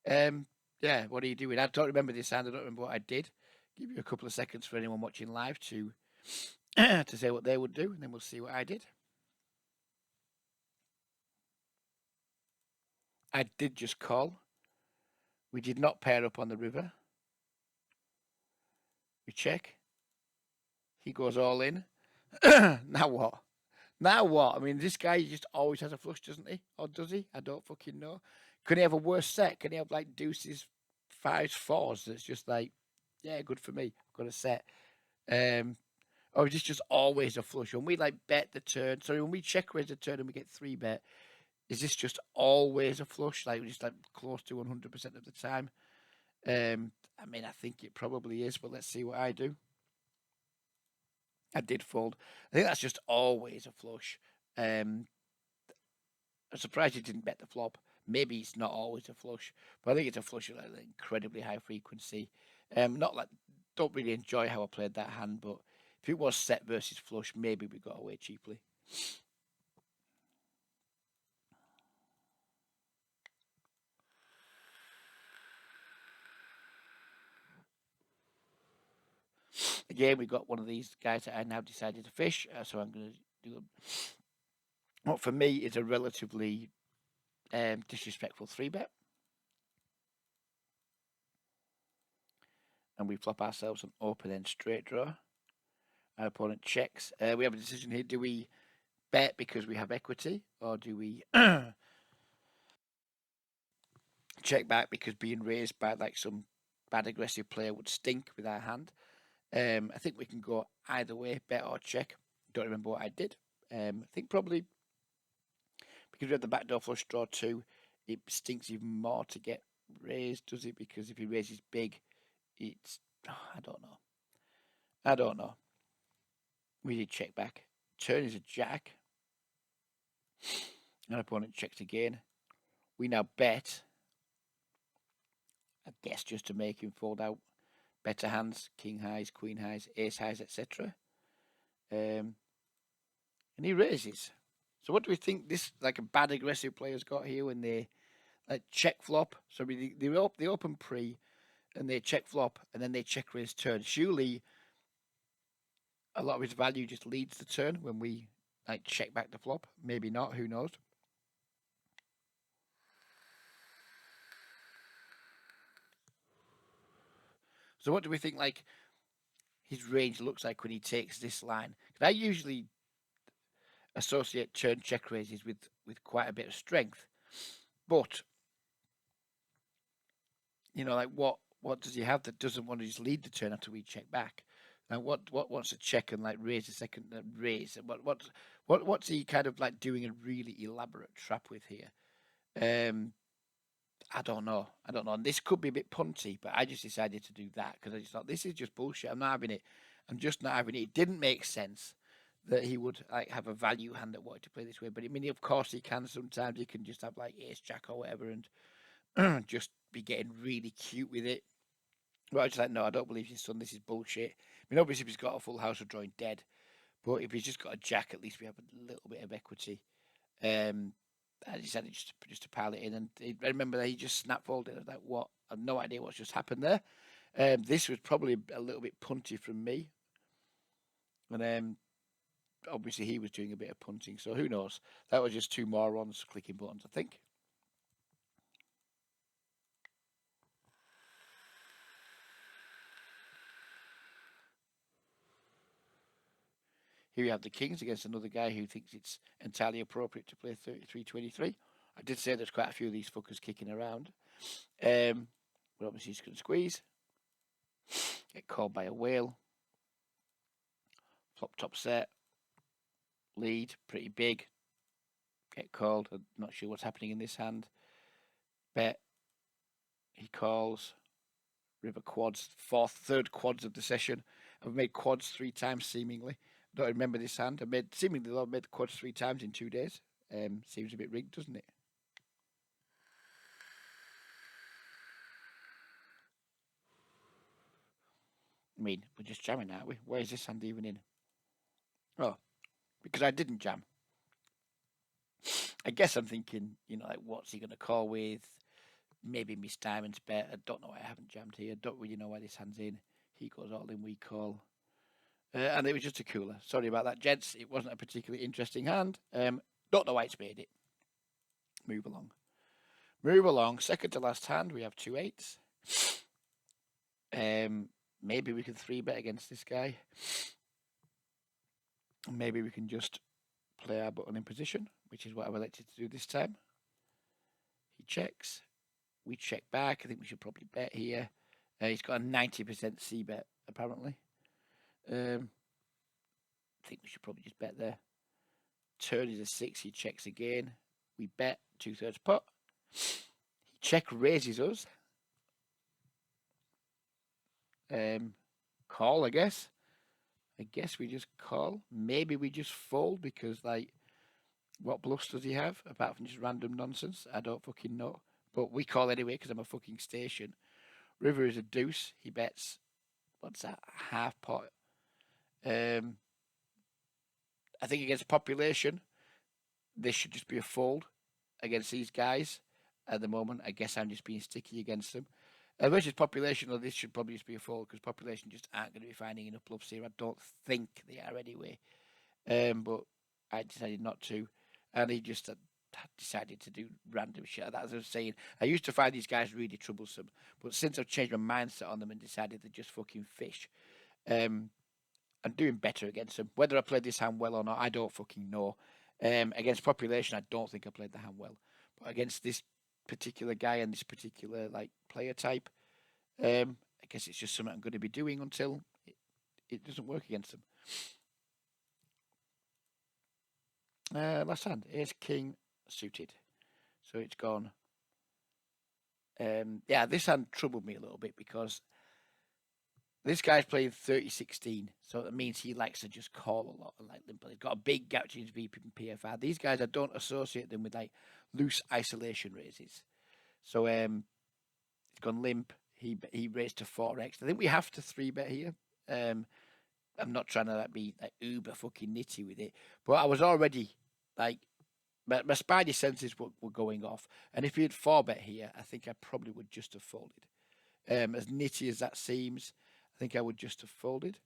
Yeah, what are you doing? I don't remember this hand. I don't remember what I did. Give you a couple of seconds for anyone watching live to to say what they would do, and then we'll see what I did. I did just call. We did not pair up on the river. We check. He goes all in. Now what? Now what? I mean, this guy just always has a flush, doesn't he? Or does he? I don't fucking know. Can he have a worse set? Can he have like deuces, 5s, 4s? That's just like, yeah, good for me. I've got a set. Or is this just always a flush? When we like bet the turn, sorry, when we check raise the turn and we get 3-bet, is this just always a flush? Like just like close to 100% of the time? I mean, I think it probably is, but let's see what I do. I did fold. I think that's just always a flush. I'm surprised he didn't bet the flop. Maybe it's not always a flush, but I think it's a flush at an incredibly high frequency. Not like don't really enjoy how I played that hand, but if it was set versus flush, maybe we got away cheaply. Again, we got one of these guys that I now decided to fish, so I'm going to do what for me is a relatively disrespectful 3-bet. And we flop ourselves an open end straight draw. Our opponent checks. We have a decision here. Do we bet because we have equity, or do we check back because being raised by like some bad aggressive player would stink with our hand? I think we can go either way, bet or check. Don't remember what I did. I think probably because we have the backdoor flush draw 2, it stinks even more to get raised, does it? Because if he raises big, it's I don't know. I don't know. We did check back. Turn is a jack. Our opponent checks again. We now bet. I guess just to make him fold out better hands, king highs, queen highs, ace highs, etc. And he raises. So what do we think this like a bad aggressive player's got here when they like check flop? So they open pre and they check flop and then they check raise turn. Surely a lot of his value just leads the turn when we like check back the flop. Maybe not. Who knows? So what do we think? Like his range looks like when he takes this line. 'Cause I usually associate turn check raises with quite a bit of strength, but like what does he have that doesn't want to just lead the turn after we check back? And what wants to check and like raise a second raise? And what's he kind of like doing a really elaborate trap with here? Um, I don't know. I don't know. And this could be a bit punty, but I just decided to do that because I just thought this is just bullshit. I'm not having it. I'm just not having it. It didn't make sense that he would like have a value hand that wanted to play this way. But I mean, of course, he can. Sometimes he can just have like ace jack or whatever and just be getting really cute with it. But I just like, no, I don't believe his son. This is bullshit. I mean, obviously, if he's got a full house of drawing dead, but if he's just got a jack, at least we have a little bit of equity. Um, I decided just to pile it in, and I remember that he just snap folded. I was like, "What? I have no idea what's just happened there." This was probably a little bit punty from me, and obviously he was doing a bit of punting. So who knows? That was just two morons clicking buttons, I think. Here we have the Kings against another guy who thinks it's entirely appropriate to play 33-23. I did say there's quite a few of these fuckers kicking around. But obviously he's going to squeeze. Get called by a whale. Flop top set. Lead, pretty big. Get called. I'm not sure what's happening in this hand. Bet. He calls. River quads. Third quads of the session. I've made quads 3 times seemingly. I don't remember this hand. I made quads 3 times in 2 days. Seems a bit rigged, doesn't it? I mean, we're just jamming, aren't we? Where is this hand even in? Oh, because I didn't jam. I guess I'm thinking, like, what's he going to call with? Maybe Miss Diamond's bet. I don't know why I haven't jammed here. Don't really know why this hand's in. He goes all in, we call. And it was just a cooler. Sorry about that, gents. It wasn't a particularly interesting hand. Don't know why it's made it. Move along. Move along. Second to last hand, we have 2 8s. Maybe we can 3-bet against this guy. Maybe we can just play our button in position, which is what I've elected to do this time. He checks. We check back. I think we should probably bet here. He's got a 90% C bet, apparently. I think we should probably just bet there. Turn is a 6. He checks again. We bet 2/3 pot. He check raises us. Call, I guess. I guess we just call. Maybe we just fold because, like, what bluffs does he have apart from just random nonsense? I don't fucking know. But we call anyway because I'm a fucking station. River is a deuce. He bets, what's that, half pot. I think against population, this should just be a fold against these guys at the moment. I guess I'm just being sticky against them. Versus population, though, this should probably just be a fold because population just aren't going to be finding enough bluffs here. I don't think they are anyway. But I decided not to. And he just decided to do random shit. That's what I was saying. I used to find these guys really troublesome. But since I've changed my mindset on them and decided to just fucking fish, I'm doing better against them. Whether I played this hand well or not, I don't fucking know. Against population, I don't think I played the hand well. But against this particular guy and this particular like player type, I guess it's just something I'm going to be doing until it doesn't work against them. Last hand, Ace King suited, so it's gone. Yeah, this hand troubled me a little bit because this guy's playing 30-16, so that means he likes to just call a lot and like limp. He's got a big gap between his VP and PFR. These guys, I don't associate them with like loose isolation raises. So he's gone limp. He raised to 4x. I think we have to 3-bet here. I'm not trying to like be like uber fucking nitty with it, but I was already like my spidey senses were going off. And if he had 4-bet here, I think I probably would just have folded. As nitty as that seems, I think I would just have folded.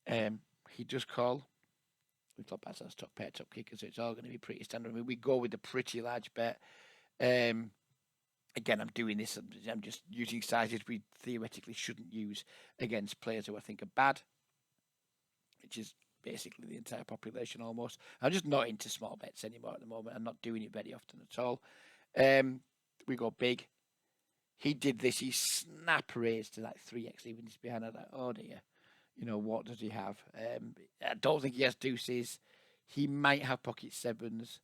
He does call. We flop as top pair, top kicker, so it's all going to be pretty standard. I mean, we go with the pretty large bet. Again, I'm doing this. I'm just using sizes we theoretically shouldn't use against players who I think are bad, which is basically the entire population almost. I'm just not into small bets anymore at the moment. I'm not doing it very often at all. We go big. He did this. He snap raised to like 3x, even he's behind. I'm like, oh dear. What does he have? I don't think he has deuces. He might have pocket sevens.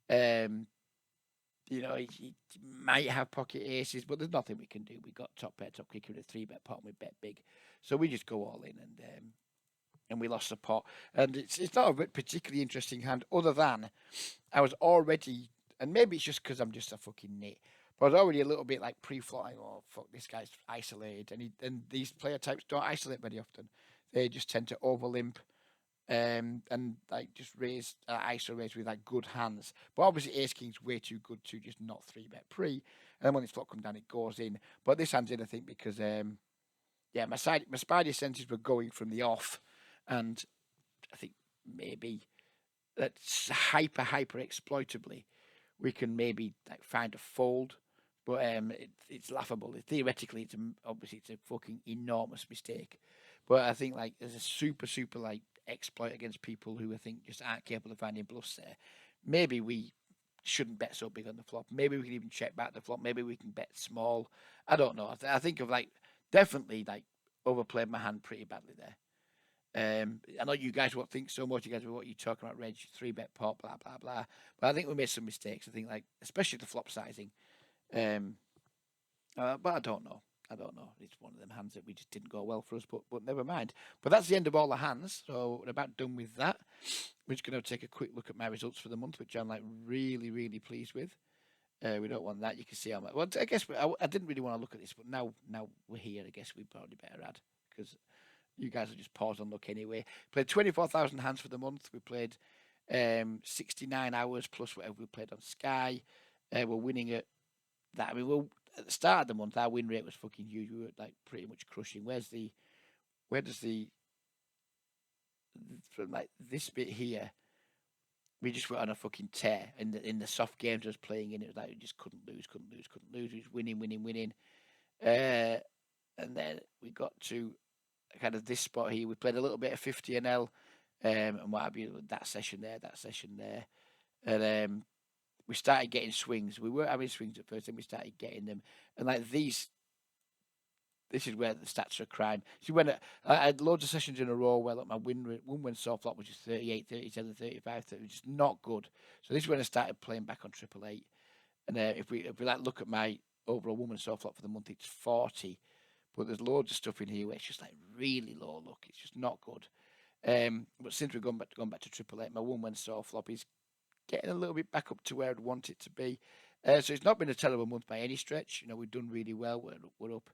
Um, he might have pocket aces, but there's nothing we can do. We got top bet, top kicker, a 3-bet pot, and we bet big. So we just go all in, and we lost the pot. And it's not a particularly interesting hand, other than I was already, and maybe it's just because I'm just a fucking nit, but I was already a little bit like pre-flying. Oh fuck, this guy's isolated, and these player types don't isolate very often. They just tend to overlimp, and like just raise ISO raise with like good hands. But obviously Ace King's way too good to just not 3-bet pre. And then when this flop comes down, it goes in. But this hand's in, I think, because my spidey senses were going from the off, and I think maybe that's hyper exploitably we can maybe like find a fold. But it's laughable. Theoretically, obviously it's a fucking enormous mistake. But I think like there's a super like exploit against people who I think just aren't capable of finding bluffs there. Maybe we shouldn't bet so big on the flop. Maybe we can even check back the flop. Maybe we can bet small. I don't know. I think of like definitely like overplayed my hand pretty badly there. I know you guys won't think so much. You guys what you talking about, Reg, 3-bet pot, blah blah blah. But I think we made some mistakes. I think like especially the flop sizing. But I don't know. I don't know. It's one of them hands that we just didn't go well for us, but never mind. But that's the end of all the hands. So we're about done with that. We're just going to take a quick look at my results for the month, which I'm like really pleased with. We don't want that. You can see how much. Well, I guess I didn't really want to look at this, but now we're here. I guess we probably better add because you guys will just pause and look anyway. Played 24,000 hands for the month. We played 69 hours plus whatever we played on Sky. We're winning at that. I mean, at the start of the month, our win rate was fucking huge. We were like pretty much crushing. Where does the from like this bit here? We just went on a fucking tear in the soft games I was playing in. It was like we just couldn't lose. We was winning. And then we got to kind of this spot here. We played a little bit of 50NL, and what have you, that session there, and we started getting swings. We weren't having swings at first, then we started getting them, and like these. This is where the stats are a crime. See, when I had loads of sessions in a row where like my win soft flop was just 38, 37, 35, 30, just not good. So this is when I started playing back on triple eight. And if we like look at my overall woman soft flop for the month, it's 40. But there's loads of stuff in here where it's just like really low look. It's just not good. But since we've gone back to triple eight, my woman soft flop is getting a little bit back up to where I'd want it to be. So it's not been a terrible month by any stretch. We've done really well. We're up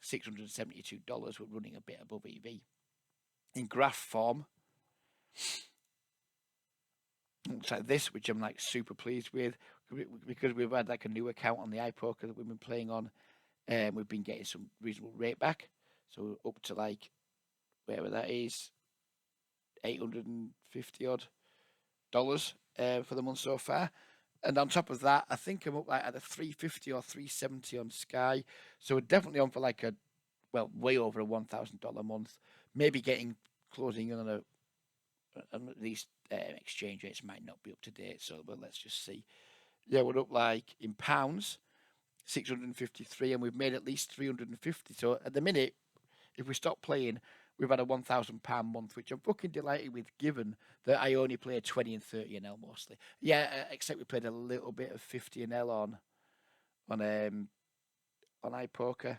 $672. We're running a bit above EV. In graph form, looks like this, which I'm like super pleased with because we've had like a new account on the iPoker that we've been playing on. We've been getting some reasonable rate back. So we're up to like, wherever that is, 850 odd dollars for the month so far. And on top of that, I think I'm up like at a 350 or 370 on Sky. So we're definitely on for like way over a $1,000 month. Maybe closing in on these exchange rates might not be up to date. So, but let's just see. Yeah, we're up like in pounds, 653, and we've made at least 350. So at the minute, if we stop playing, we've had a £1,000 month, which I'm fucking delighted with, given that I only play 20 and 30 NL mostly. Yeah, except we played a little bit of 50 NL on iPoker.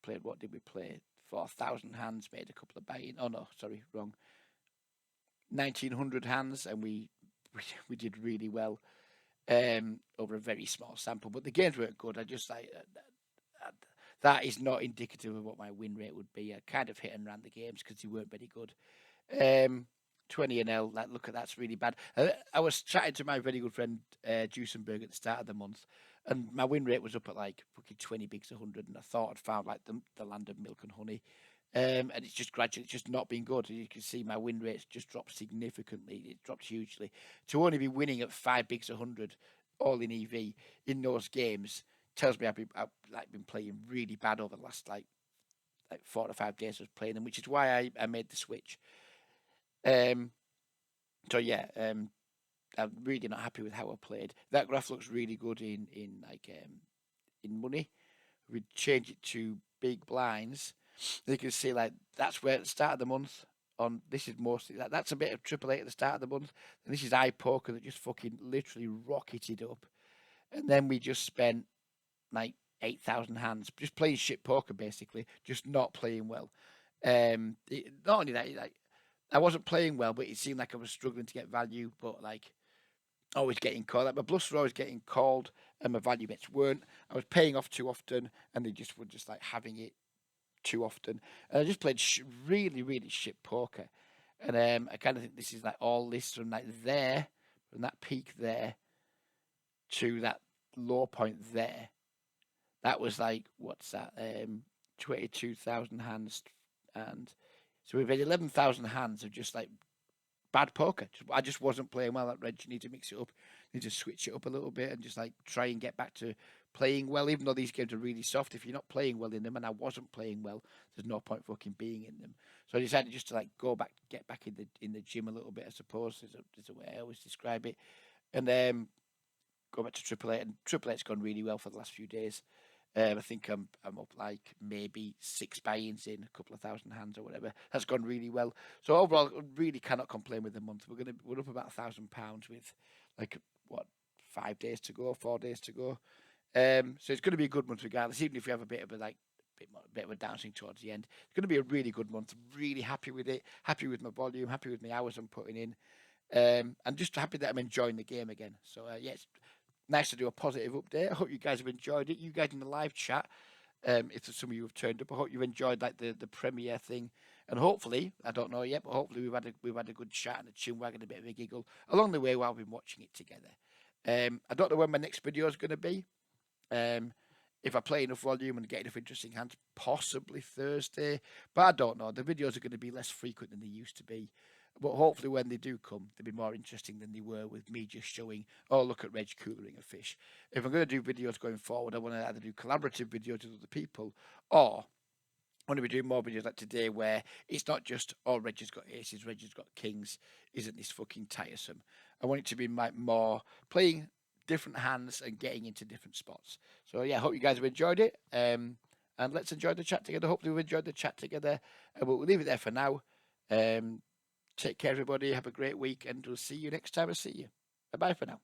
Played, what did we play? 4,000 hands, made a couple of buy-in. Oh no, sorry, wrong. 1,900 hands, and we did really well over a very small sample. But the games weren't good. I just like. That is not indicative of what my win rate would be. I kind of hit and ran the games because they weren't very good. 20 NL, look at that's really bad. I was chatting to my very good friend Juicenberg at the start of the month, and my win rate was up at like fucking 20 bigs 100, and I thought I'd found like the land of milk and honey. And it's just gradually, it's just not been good. You can see my win rate's just dropped significantly. It dropped hugely. To only be winning at 5 bigs 100 all in EV in those games tells me I've been playing really bad over the last like 4 or 5 days I was playing them, which is why I made the switch. Um, so yeah, I'm really not happy with how I played. That graph looks really good in money. We change it to big blinds. You can see like that's where at the start of the month. On this is mostly that's a bit of triple eight at the start of the month, and this is iPoker that just fucking literally rocketed up, and then we just spent like 8,000 hands just playing shit poker basically, just not playing well. Not only that, like I wasn't playing well, but it seemed like I was struggling to get value, but like always getting called. Like my bluffs were always getting called, and my value bets weren't. I was paying off too often, and they just were just like having it too often. And I just played really, really shit poker. And I kind of think this is like all this from like there, from that peak there to that low point there. That was like what's that? 22,000 hands, and so we've had 11,000 hands of just like bad poker. I just wasn't playing well at Reg. You need to mix it up. You need to switch it up a little bit and just like try and get back to playing well. Even though these games are really soft, if you're not playing well in them, and I wasn't playing well, there's no point fucking being in them. So I decided just to like get back in the gym a little bit. I suppose is a way I always describe it, and go back to Triple Eight. And Triple Eight's gone really well for the last few days. I think I'm up like maybe 6 buy-ins in a couple of thousand hands or whatever. That's gone really well. So overall, really cannot complain with the month. We're up about £1,000 with like what 5 days to go, 4 days to go. So it's going to be a good month regardless. Even if we have a bit of a bit of a downswing towards the end, it's going to be a really good month. Really happy with it. Happy with my volume. Happy with the hours I'm putting in. And just happy that I'm enjoying the game again. So yeah, it's nice to do a positive update. I hope you guys have enjoyed it. You guys in the live chat, if some of you have turned up, I hope you enjoyed like the premiere thing. And hopefully, I don't know yet, but hopefully we've had a good chat and a chin wag and a bit of a giggle along the way while we've been watching it together. I don't know when my next video is going to be. If I play enough volume and get enough interesting hands, possibly Thursday. But I don't know. The videos are going to be less frequent than they used to be. But hopefully when they do come, they'll be more interesting than they were with me just showing, oh, look at Reg coolering a fish. If I'm going to do videos going forward, I want to either do collaborative videos with other people, or I want to be doing more videos like today where it's not just, oh, Reg has got aces, Reg has got kings, isn't this fucking tiresome? I want it to be more playing different hands and getting into different spots. So yeah, I hope you guys have enjoyed it. And let's enjoy the chat together. Hopefully we've enjoyed the chat together. But we'll leave it there for now. Take care, everybody. Have a great week, and we'll see you next time I see you. Bye-bye for now.